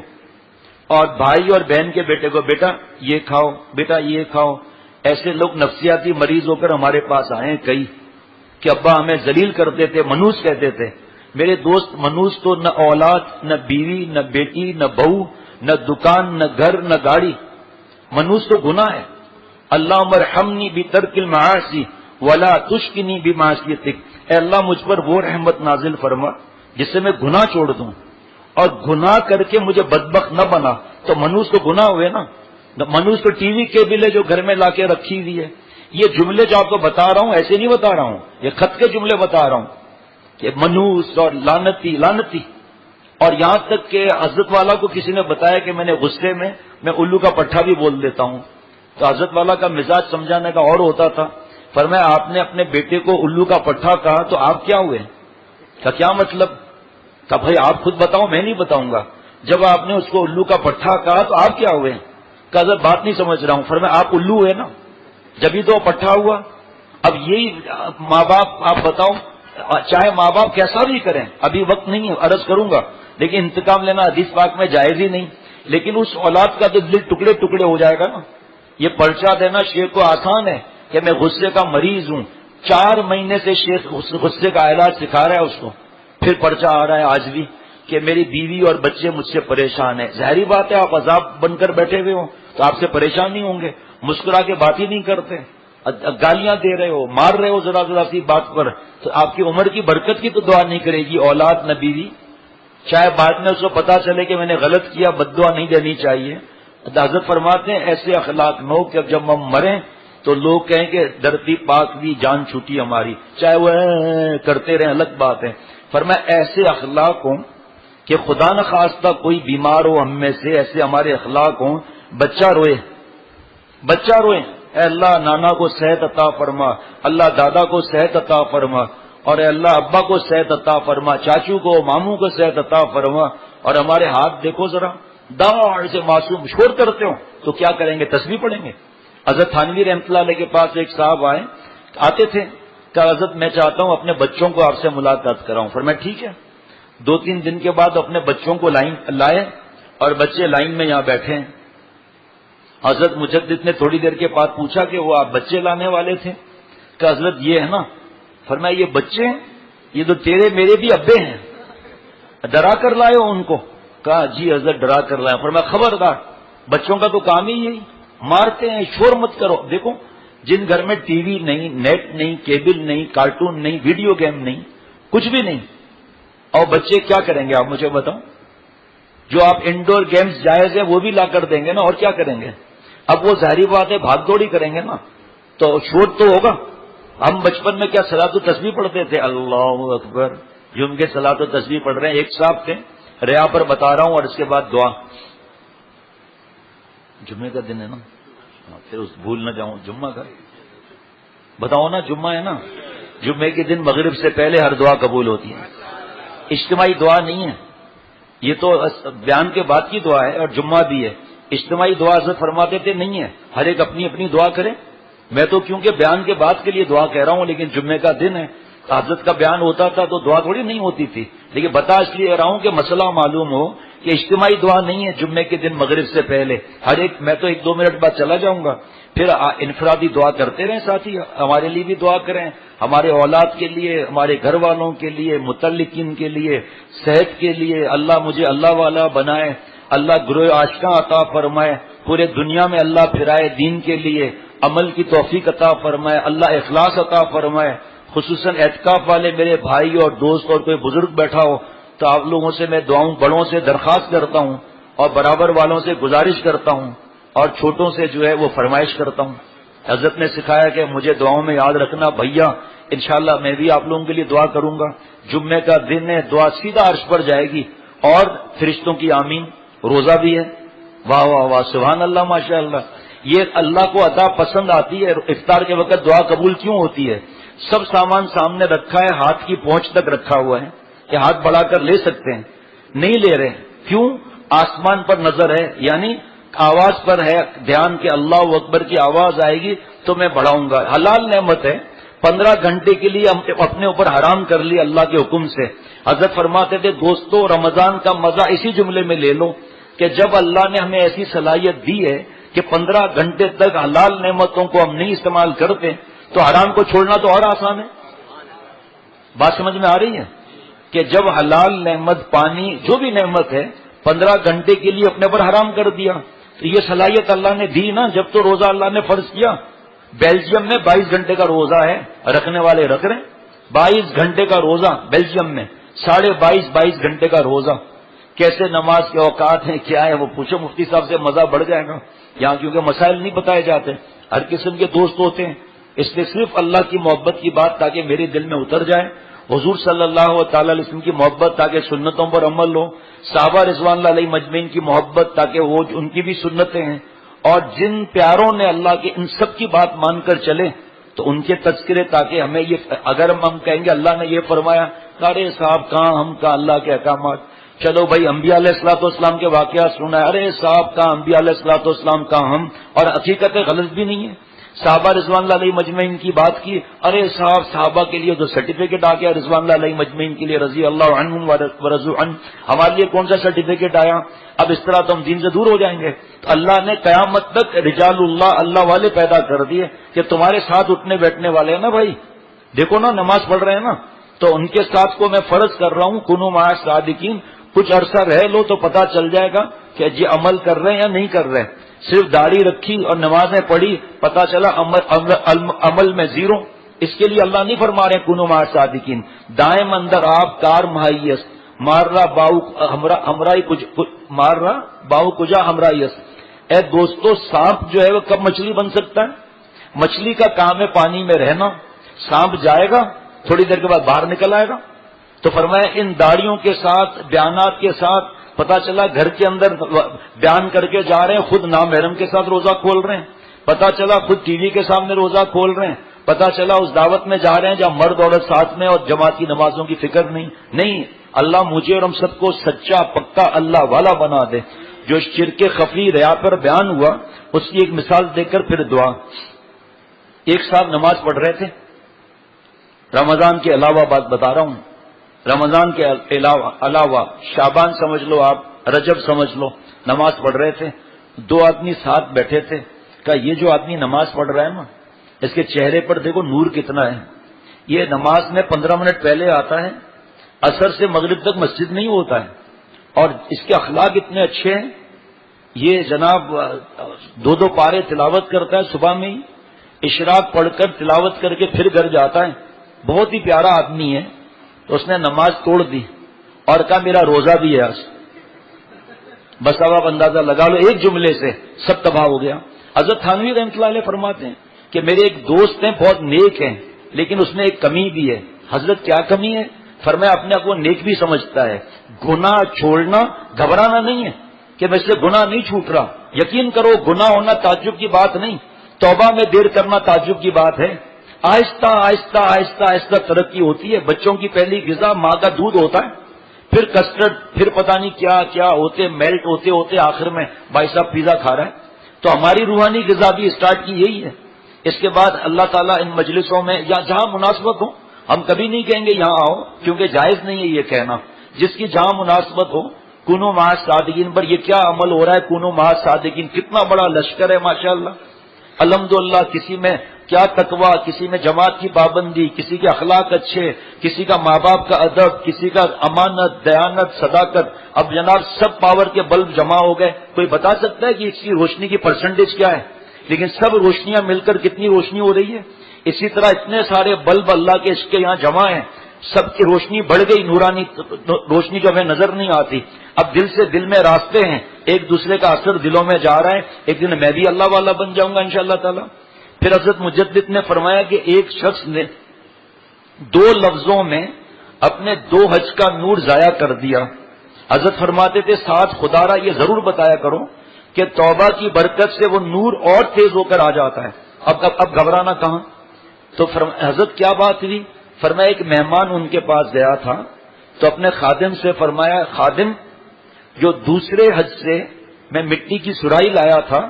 اور بھائی اور بہن کے بیٹے کو، بیٹا یہ کھاؤ، بیٹا یہ کھاؤ. ایسے لوگ نفسیاتی مریض ہو کر ہمارے پاس آئے کئی کہ ابا ہمیں ذلیل کرتے تھے، منوس کہتے تھے. میرے دوست منوس تو نہ اولاد، نہ بیوی، نہ بیٹی، نہ بہو، نہ دکان، نہ گھر، نہ گاڑی. منوس تو گناہ ہے. اللہم ارحمنی بترک المعاصی ولا تشکنی بمعصیتک، اے اللہ مجھ پر وہ رحمت نازل فرما جس سے میں گناہ چھوڑ دوں، اور گناہ کر کے مجھے بدبخت نہ بنا. تو منوس تو گناہ ہوئے نا. منوس تو ٹی وی کیبل ہے جو گھر میں لا کے رکھی ہوئی ہے. یہ جملے جو آپ کو بتا رہا ہوں ایسے نہیں بتا رہا ہوں، یہ خط کے جملے بتا رہا ہوں کہ منوس اور لعنتی لعنتی. اور یہاں تک کہ حضرت والا کو کسی نے بتایا کہ میں نے غصے میں الو کا پٹھا بھی بول دیتا ہوں. تو حضرت والا کا مزاج سمجھانے کا اور ہوتا تھا. فرمایا آپ نے اپنے بیٹے کو الو کا پٹھا کہا تو آپ کیا ہوئے؟ کیا مطلب؟ کہ بھائی آپ خود بتاؤ، میں نہیں بتاؤں گا. جب آپ نے اس کو الو کا پٹھا کہا تو آپ کیا ہوئے؟ کہ حضرت بات نہیں سمجھ رہا ہوں. فرمایا آپ الو ہوئے نا، جبھی تو پٹھا ہوا. اب یہی ماں باپ آپ بتاؤ چاہے ماں باپ کیسا بھی کریں، ابھی وقت نہیں ہے عرض کروں گا، لیکن انتقام لینا حدیث پاک میں جائز ہی نہیں، لیکن اس اولاد کا تو دل ٹکڑے ٹکڑے ہو جائے گا نا۔ یہ پرچہ دینا شیخ کو آسان ہے کہ میں غصے کا مریض ہوں، 4 مہینے سے شیخ غصے کا علاج سکھا رہا ہے اس کو، پھر پرچہ آ رہا ہے آج بھی کہ میری بیوی اور بچے مجھ سے پریشان ہیں۔ ظاہری بات ہے آپ عذاب بن کر بیٹھے ہوئے ہوں تو آپ سے پریشان نہیں ہوں گے، مسکرا کے بات ہی نہیں کرتے، گالیاں دے رہے ہو، مار رہے ہو ذرا ذرا سی بات پر، تو آپ کی عمر کی برکت کی تو دعا نہیں کرے گی اولاد نہ بیوی۔ چاہے بعد میں اس کو پتا چلے کہ میں نے غلط کیا، بد دعا نہیں دینی چاہیے۔ حضرت فرماتے ہیں ایسے اخلاق میں ہو کہ جب ہم مریں تو لوگ کہیں کہ دھرتی پاک بھی جان چھوٹی ہماری، چاہے وہ کرتے رہیں الگ بات ہے۔ فرمایا ایسے اخلاق ہوں کہ خدا نخواستہ کوئی بیمار ہو ہم میں سے، ایسے ہمارے اخلاق ہوں، بچہ روئے، اے اللہ نانا کو صحت عطا فرما، اللہ دادا کو صحت عطا فرما، اور اے اللہ ابا کو صحت عطا فرما، چاچو کو ماموں کو صحت عطا فرما، اور ہمارے ہاتھ دیکھو ذرا داڑھ سے معصوم شور کرتے ہو تو کیا کریں گے؟ تسبیح پڑھیں گے۔ حضرت تھانوی رحمۃ اللہ علیہ کے پاس ایک صاحب آتے تھے کہ حضرت میں چاہتا ہوں اپنے بچوں کو آپ سے ملاقات کراؤں۔ فرمایا ٹھیک ہے۔ 2-3 دن کے بعد اپنے بچوں کو لائے اور بچے لائن میں یہاں بیٹھے ہیں۔ حضرت مجدد نے تھوڑی دیر کے بعد پوچھا کہ وہ آپ بچے لانے والے تھے؟ کہ حضرت یہ ہے نا۔ فرمایا یہ بچے ہیں، یہ تو تیرے میرے بھی ابے ہیں، ڈرا کر لائے ہو ان کو؟ کہا جی حضرت ڈرا کر لائے۔ فرمایا خبردار، بچوں کا تو کام ہی یہی، مارتے ہیں، شور مت کرو۔ دیکھو جن گھر میں ٹی وی نہیں، نیٹ نہیں، کیبل نہیں، کارٹون نہیں، ویڈیو گیم نہیں، کچھ بھی نہیں، اور بچے کیا کریں گے آپ مجھے بتاؤ؟ جو آپ انڈور گیمز جائز ہیں وہ بھی لا کر دیں گے نا، اور کیا کریں گے؟ اب وہ ظاہری بات ہے بھاگ دوڑی کریں گے نا، تو شور تو ہوگا۔ ہم بچپن میں کیا صلاۃ و تسبیح پڑھتے تھے؟ اللہ اکبر، جم کے صلاۃ و تسبیح پڑھ رہے ہیں۔ ایک صاحب تھے، ریا پر بتا رہا ہوں، اور اس کے بعد دعا۔ جمعے کا دن ہے نا، پھر اس بھول نہ جاؤں، جمعہ کا بتاؤ نا، جمعہ ہے نا، جمعے کے دن مغرب سے پہلے ہر دعا قبول ہوتی ہے، اجتماعی دعا نہیں ہے، یہ تو بیان کے بعد کی دعا ہے، اور جمعہ بھی ہے۔ اجتماعی دعا حضرت فرماتے تھے نہیں ہے، ہر ایک اپنی اپنی دعا کرے۔ میں تو کیونکہ بیان کے بعد کے لیے دعا کہہ رہا ہوں، لیکن جمعے کا دن ہے، حضرت کا بیان ہوتا تھا تو دعا تھوڑی نہیں ہوتی تھی، لیکن بتا اس لیے رہا ہوں کہ مسئلہ معلوم ہو کہ اجتماعی دعا نہیں ہے جمعے کے دن مغرب سے پہلے۔ ہر ایک، میں تو 1-2 منٹ بعد چلا جاؤں گا، پھر انفرادی دعا کرتے رہیں ساتھی، ہمارے لیے بھی دعا کریں، ہمارے اولاد کے لیے، ہمارے گھر والوں کے لیے، متعلقین کے لیے، صحت کے لیے، اللہ مجھے اللہ والا بنائے، اللہ گروہ عاشقاں عطا فرمائے، پورے دنیا میں اللہ پھرائے دین کے لیے، عمل کی توفیق عطا فرمائے، اللہ اخلاص عطا فرمائے۔ خصوصاً اعتکاف والے میرے بھائی اور دوست اور کوئی بزرگ بیٹھا ہو تو آپ لوگوں سے میں دعاؤں، بڑوں سے درخواست کرتا ہوں اور برابر والوں سے گزارش کرتا ہوں اور چھوٹوں سے جو ہے وہ فرمائش کرتا ہوں۔ حضرت نے سکھایا کہ مجھے دعاؤں میں یاد رکھنا بھیا، انشاءاللہ میں بھی آپ لوگوں کے لیے دعا کروں گا۔ جمعے کا دن ہے، دعا سیدھا عرش پر جائے گی، اور فرشتوں کی آمین۔ روزہ بھی ہے، واہ واہ واہ، سبحان اللہ، ماشاء اللہ۔ یہ اللہ کو عطا پسند آتی ہے۔ افطار کے وقت دعا قبول کیوں ہوتی ہے؟ سب سامان سامنے رکھا ہے، ہاتھ کی پہنچ تک رکھا ہوا ہے کہ ہاتھ بڑھا کر لے سکتے ہیں، نہیں لے رہے، کیوں؟ آسمان پر نظر ہے، یعنی آواز پر ہے دھیان کہ اللہ اکبر کی آواز آئے گی تو میں بڑھاؤں گا۔ حلال نعمت ہے، 15 گھنٹے کے لیے ہم اپنے اوپر حرام کر لی اللہ کے حکم سے۔ حضرت فرماتے تھے دوستو رمضان کا مزہ اسی جملے میں لے لو کہ جب اللہ نے ہمیں ایسی صلاحیت دی ہے کہ 15 گھنٹے تک حلال نعمتوں کو ہم نہیں استعمال کرتے تو حرام کو چھوڑنا تو اور آسان ہے۔ بات سمجھ میں آ رہی ہے کہ جب حلال نعمت، پانی، جو بھی نعمت ہے 15 گھنٹے کے لیے اپنے پر حرام کر دیا تو یہ صلاحیت اللہ نے دی نا۔ جب تو روزہ اللہ نے فرض کیا، بیلجیم میں 22 گھنٹے کا روزہ ہے، رکھنے والے رکھ رہے ہیں، 22 گھنٹے کا روزہ بیلجیم میں، 22.5 گھنٹے کا روزہ۔ کیسے نماز کے اوقات ہیں، کیا ہے، وہ پوچھو مفتی صاحب سے، مزہ بڑھ جائے گا یہاں، کیونکہ مسائل نہیں بتائے جاتے، ہر قسم کے دوست ہوتے ہیں، اس لیے صرف اللہ کی محبت کی بات تاکہ میرے دل میں اتر جائے، حضور صلی اللہ تعالی علیہ وسلم کی محبت تاکہ سنتوں پر عمل ہو، صحابہ رضوان اللہ علیہ مجمعین کی محبت تاکہ وہ ان کی بھی سنتیں ہیں، اور جن پیاروں نے اللہ کے ان سب کی بات مان کر چلے تو ان کے تذکرے، تاکہ ہمیں یہ، اگر ہم کہیں گے اللہ نے یہ فرمایا، ارے صاحب کہاں ہم کا اللہ کے احکامات، چلو بھائی انبیاء علیہ الصلوۃ والسلام کے واقعات سنا ہے، ارے صاحب کہاں انبیاء علیہ الصلوۃ والسلام کہاں ہم، اور حقیقت غلط بھی نہیں ہے۔ صحابہ رضوان اللہ علیہ مجمعین کی بات کی، ارے صاحب صحابہ کے لیے تو سرٹیفکیٹ آ گیا، رضوان اللہ علیہ مجمعین کے لیے رضی اللہ عنہم ورضوا عنہ، ہمارے لیے کون سا سرٹیفکیٹ آیا؟ اب اس طرح تو ہم دین سے دور ہو جائیں گے۔ تو اللہ نے قیامت تک رجال اللہ والے پیدا کر دیے کہ تمہارے ساتھ اٹھنے بیٹھنے والے ہیں نا بھائی، دیکھو نا نماز پڑھ رہے ہیں نا، تو ان کے ساتھ کو میں فرض کر رہا ہوں کنوا مع الصادقین، کچھ عرصہ رہ لو تو پتا چل جائے گا کہ جی عمل کر رہے ہیں یا نہیں کر رہے۔ صرف داڑھی رکھی اور نمازیں پڑھی، پتا چلا عمل میں زیرو۔ اس کے لیے اللہ نہیں فرما رہے کنوا مع الصادقین، دائم اندر آپ کار مہیس مار رہا باؤ کجا ہمراہیس۔ اے دوستو، سانپ جو ہے وہ کب مچھلی بن سکتا ہے؟ مچھلی کا کام ہے پانی میں رہنا، سانپ جائے گا تھوڑی دیر کے بعد باہر نکل آئے گا۔ تو فرمایا ان داڑیوں کے ساتھ بیانات کے ساتھ پتا چلا گھر کے اندر بیان کر کے جا رہے ہیں، خود نامحرم کے ساتھ روزہ کھول رہے ہیں، پتا چلا خود ٹی وی کے سامنے روزہ کھول رہے ہیں، پتا چلا اس دعوت میں جا رہے ہیں جہاں مرد عورت ساتھ میں اور جماعت کی نمازوں کی فکر نہیں۔ اللہ مجھے اور ہم سب کو سچا پکا اللہ والا بنا دے۔ جو شرک خفی ریا پر بیان ہوا اس کی ایک مثال دے کر پھر دعا۔ ایک صاحب نماز پڑھ رہے تھے، رمضان کے علاوہ بات بتا رہا ہوں، رمضان کے علاوہ شعبان سمجھ لو آپ، رجب سمجھ لو، نماز پڑھ رہے تھے، دو آدمی ساتھ بیٹھے تھے، کہا یہ جو آدمی نماز پڑھ رہا ہے نا اس کے چہرے پر دیکھو نور کتنا ہے، یہ نماز میں 15 منٹ پہلے آتا ہے، عصر سے مغرب تک مسجد نہیں ہوتا ہے، اور اس کے اخلاق اتنے اچھے ہیں، یہ جناب 2 پارے تلاوت کرتا ہے صبح میں ہی، اشراق پڑھ کر تلاوت کر کے پھر گھر جاتا ہے، بہت ہی پیارا آدمی ہے۔ تو اس نے نماز توڑ دی اور کہا میرا روزہ بھی ہے آج۔ بس اب آپ اندازہ لگا لو ایک جملے سے سب تباہ ہو گیا۔ حضرت تھانوی رحمۃ اللہ علیہ فرماتے ہیں کہ میرے ایک دوست ہیں بہت نیک ہیں لیکن اس میں ایک کمی بھی ہے۔ حضرت کیا کمی ہے؟ فرمایا اپنے آپ کو نیک بھی سمجھتا ہے، گناہ چھوڑنا گھبرانا نہیں ہے کہ میں سے گناہ نہیں چھوٹ رہا، یقین کرو گناہ ہونا تعجب کی بات نہیں، توبہ میں دیر کرنا تعجب کی بات ہے۔ آہستہ آہستہ آہستہ آہستہ ترقی ہوتی ہے۔ بچوں کی پہلی غذا ماں کا دودھ ہوتا ہے، پھر کسٹرڈ، پھر پتہ نہیں کیا کیا ہوتے، میلٹ ہوتے ہوتے آخر میں بھائی صاحب پیزا کھا رہا ہے۔ تو ہماری روحانی غذا بھی اسٹارٹ کی یہی ہے۔ اس کے بعد اللہ تعالیٰ ان مجلسوں میں یا جہاں مناسبت ہو، ہم کبھی نہیں کہیں گے یہاں آؤ کیونکہ جائز نہیں ہے یہ کہنا، جس کی جہاں مناسبت ہو، کنو مع الصادقین پر یہ کیا عمل ہو رہا ہے، کنو مع الصادقین کتنا بڑا لشکر ہے ماشاءاللہ، الحمدللہ۔ کسی میں کیا تقویٰ، کسی میں جماعت کی پابندی، کسی کے اخلاق اچھے، کسی کا ماں باپ کا ادب، کسی کا امانت، دیانت، صداقت۔ اب جناب سب پاور کے بلب جمع ہو گئے، کوئی بتا سکتا ہے کہ اس کی روشنی کی پرسنٹیج کیا ہے؟ لیکن سب روشنیاں مل کر کتنی روشنی ہو رہی ہے۔ اسی طرح اتنے سارے بلب اللہ کے اس کے یہاں جمع ہیں، سب کی روشنی بڑھ گئی، نورانی روشنی جو ہمیں نظر نہیں آتی۔ اب دل سے دل میں راستے ہیں، ایک دوسرے کا اثر دلوں میں جا رہا ہے، ایک دن میں بھی اللہ والا بن جاؤں گا انشاءاللہ تعالی۔ پھر حضرت مجدد نے فرمایا کہ ایک شخص نے 2 لفظوں میں اپنے 2 حج کا نور ضائع کر دیا۔ حضرت فرماتے تھے ساتھ خدا را یہ ضرور بتایا کرو کہ توبہ کی برکت سے وہ نور اور تیز ہو کر آ جاتا ہے۔ اب گھبرانا کہاں؟ تو حضرت کیا بات ہوئی؟ فرمایا ایک مہمان ان کے پاس گیا تھا تو اپنے خادم سے فرمایا خادم جو دوسرے حج سے میں مٹی کی سرائی لایا تھا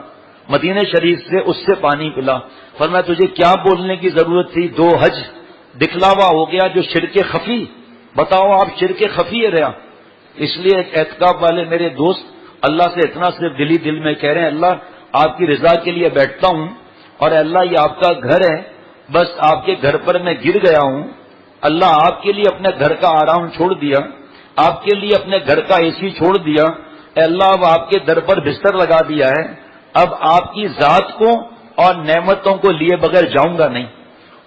مدینہ شریف سے اس سے پانی پلا۔ فرمایا تجھے کیا بولنے کی ضرورت تھی، 2 حج دکھلاوا ہو گیا جو شرک خفی، بتاؤ آپ شرک خفی ہے رہا۔ اس لیے ایک اعتکاف والے میرے دوست اللہ سے اتنا صرف دل میں کہہ رہے ہیں اللہ آپ کی رضا کے لیے بیٹھتا ہوں اور اللہ یہ آپ کا گھر ہے، بس آپ کے گھر پر میں گر گیا ہوں، اللہ آپ کے لیے اپنے گھر کا آرام چھوڑ دیا، آپ کے لیے اپنے گھر کا اے سی چھوڑ دیا، اے اللہ اب آپ کے در پر بستر لگا دیا ہے، اب آپ کی ذات کو اور نعمتوں کو لیے بغیر جاؤں گا نہیں۔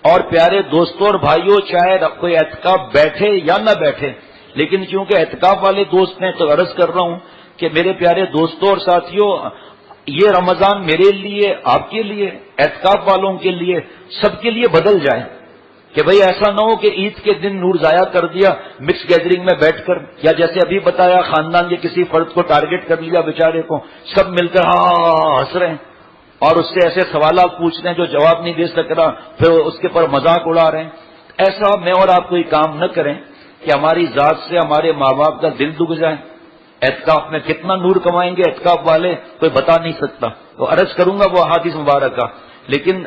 اور پیارے دوستوں اور بھائیوں چاہے کوئی اعتکاف بیٹھے یا نہ بیٹھے، لیکن کیونکہ اعتکاف والے دوست ہیں تو عرض کر رہا ہوں کہ میرے پیارے دوستوں اور ساتھیوں یہ رمضان میرے لیے، آپ کے لیے، اعتکاف والوں کے لیے، سب کے لیے بدل جائے کہ بھئی ایسا نہ ہو کہ عید کے دن نور ضائع کر دیا مکس گیدرنگ میں بیٹھ کر، یا جیسے ابھی بتایا خاندان کے کسی فرد کو ٹارگٹ کر لیا بیچارے کو، سب مل کر ہنس رہے ہیں اور اس سے ایسے سوالات پوچھ رہے ہیں جو جواب نہیں دے سک رہا، پھر اس کے پر مذاق اڑا رہے ہیں۔ ایسا میں اور آپ کوئی کام نہ کریں کہ ہماری ذات سے ہمارے ماں باپ کا دل دکھ جائے۔ اعتکاف میں کتنا نور کمائیں گے اعتکاف والے کوئی بتا نہیں سکتا۔ تو عرض کروں گا وہ احادیث مبارکہ لیکن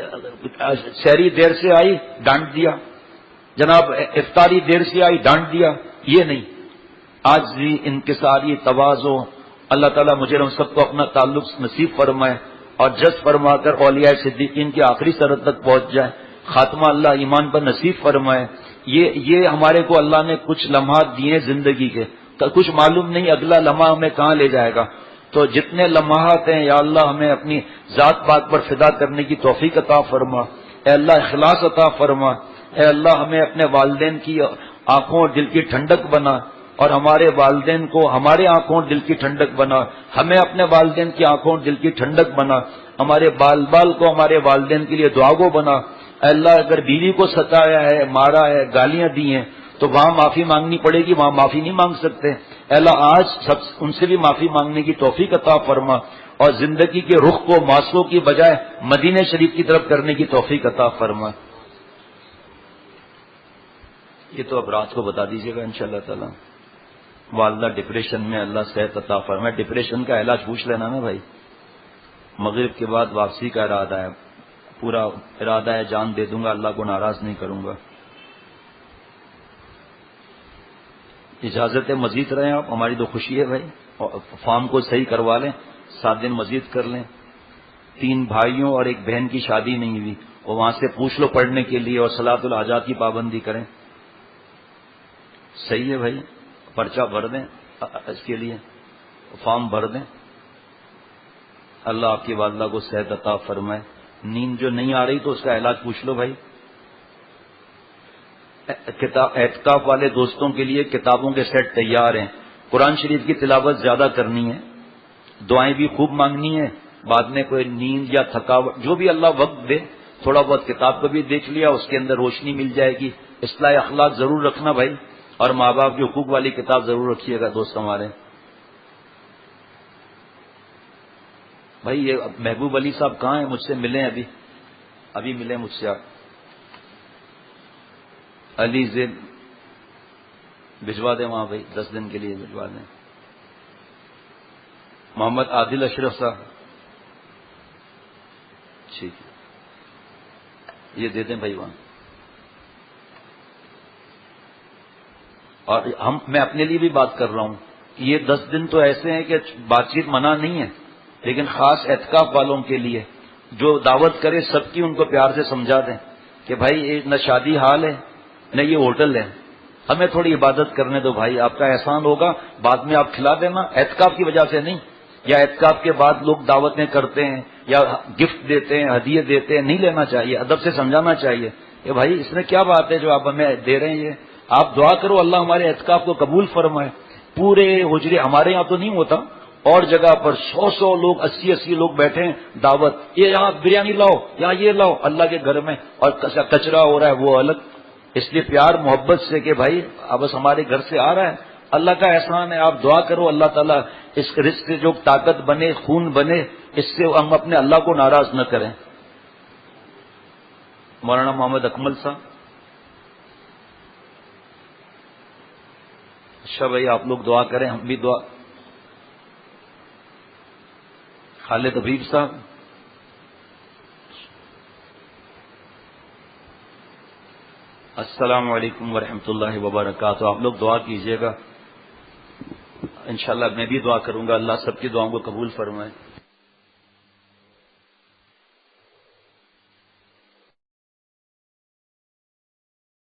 سحری دیر سے آئی ڈانٹ دیا، جناب افطاری دیر سے آئی ڈانٹ دیا، یہ نہیں. آج بھی انکساری تواضع، اللہ تعالیٰ مجھے ہم سب کو اپنا تعلق نصیب فرمائے اور جذب فرما کر اولیاء صدیقین کی آخری سرحد تک پہنچ جائے، خاتمہ اللہ ایمان پر نصیب فرمائے. یہ ہمارے کو اللہ نے کچھ لمحات دیے زندگی کے، کچھ معلوم نہیں اگلا لمحہ ہمیں کہاں لے جائے گا. تو جتنے لمحات ہیں یا اللہ ہمیں اپنی ذات پاک پر فدا کرنے کی توفیق عطا فرما. اے اللہ اخلاص عطا فرما. اے اللہ ہمیں اپنے والدین کی آنکھوں اور دل کی ٹھنڈک بنا، اور ہمارے والدین کو ہمارے آنکھوں اور دل کی ٹھنڈک بنا، ہمیں اپنے والدین کی آنکھوں اور دل کی ٹھنڈک بنا، ہمارے بال بال کو ہمارے والدین کے لیے دعاگو بنا. اے اللہ اگر بیوی کو ستایا ہے، مارا ہے، گالیاں دی ہیں تو وہاں معافی مانگنی پڑے گی، وہاں معافی نہیں مانگ سکتے. اے اللہ آج سب ان سے بھی معافی مانگنے کی توفیق عطا فرما، اور زندگی کے رخ کو ماسکو کی بجائے مدینہ شریف کی طرف کرنے کی توفیق عطا فرما. یہ تو اب رات کو بتا دیجیے گا انشاءاللہ تعالی. والدہ ڈپریشن میں، اللہ صحت عطا فرمائے. ڈپریشن کا علاج پوچھ لینا نا بھائی. مغرب کے بعد واپسی کا ارادہ ہے، پورا ارادہ ہے، جان دے دوں گا، اللہ کو ناراض نہیں کروں گا. اجازت ہے مزید رہیں آپ، ہماری تو خوشی ہے بھائی. فارم کو صحیح کروا لیں، 7 دن مزید کر لیں. 3 بھائیوں اور 1 بہن کی شادی نہیں ہوئی، اور وہاں سے پوچھ لو پڑھنے کے لیے، اور صلاۃ الحاجات کی پابندی کریں. صحیح ہے بھائی، پرچہ بھر دیں، اس کے لیے فارم بھر دیں. اللہ آپ کی والدہ کو صحت عطا فرمائے. نیند جو نہیں آ رہی تو اس کا علاج پوچھ لو بھائی. اعتکاف والے دوستوں کے لیے کتابوں کے سیٹ تیار ہیں. قرآن شریف کی تلاوت زیادہ کرنی ہے، دعائیں بھی خوب مانگنی ہے. بعد میں کوئی نیند یا تھکاوٹ جو بھی اللہ وقت دے، تھوڑا بہت کتاب کو بھی دیکھ لیا، اس کے اندر روشنی مل جائے گی. اصلاح اخلاق ضرور رکھنا بھائی، اور ماں باپ کی حقوق والی کتاب ضرور رکھیے گا دوست ہمارے. بھائی یہ محبوب علی صاحب کہاں ہیں؟ مجھ سے ملیں، ابھی ملیں مجھ سے. آپ علی زیب بھجوا دیں وہاں بھائی، 10 دن کے لیے بھجوا دیں. محمد عادل اشرف صاحب ٹھیک ہے، یہ دے دیں بھائی وہاں. اور میں اپنے لیے بھی بات کر رہا ہوں، یہ 10 دن تو ایسے ہیں کہ بات چیت منع نہیں ہے، لیکن خاص اعتکاف والوں کے لیے جو دعوت کرے سب کی ان کو پیار سے سمجھا دیں کہ بھائی نہ شادی حال ہے نہ یہ ہوٹل ہے، ہمیں تھوڑی عبادت کرنے دو بھائی. آپ کا احسان ہوگا، بعد میں آپ کھلا دینا، اعتکاف کی وجہ سے نہیں. یا اعتکاف کے بعد لوگ دعوتیں کرتے ہیں یا گفٹ دیتے ہیں، ہدیے دیتے ہیں، نہیں لینا چاہیے، ادب سے سمجھانا چاہیے کہ بھائی اس میں کیا بات ہے جو آپ ہمیں دے رہے ہیں. یہ آپ دعا کرو اللہ ہمارے اعتکاف کو قبول فرمائے. پورے حجرے ہمارے یہاں تو نہیں ہوتا، اور جگہ پر 100 لوگ، 80 لوگ بیٹھے ہیں، دعوت، یہ یہاں بریانی لاؤ، یہاں یہ لاؤ، اللہ کے گھر میں، اور کچرا ہو رہا ہے وہ الگ. اس لیے پیار محبت سے کہ بھائی اب بس ہمارے گھر سے آ رہا ہے، اللہ کا احسان ہے. آپ دعا کرو اللہ تعالیٰ اس رزق سے جو طاقت بنے، خون بنے، اس سے ہم اپنے اللہ کو ناراض نہ کریں. مولانا محمد اکمل صاحب. اچھا بھائی آپ لوگ دعا کریں، ہم بھی دعا. خالد حبیب صاحب. السلام علیکم ورحمۃ اللہ وبرکاتہ. آپ لوگ دعا کیجیے گا، انشاءاللہ میں بھی دعا کروں گا، اللہ سب کی دعاؤں کو قبول فرمائے.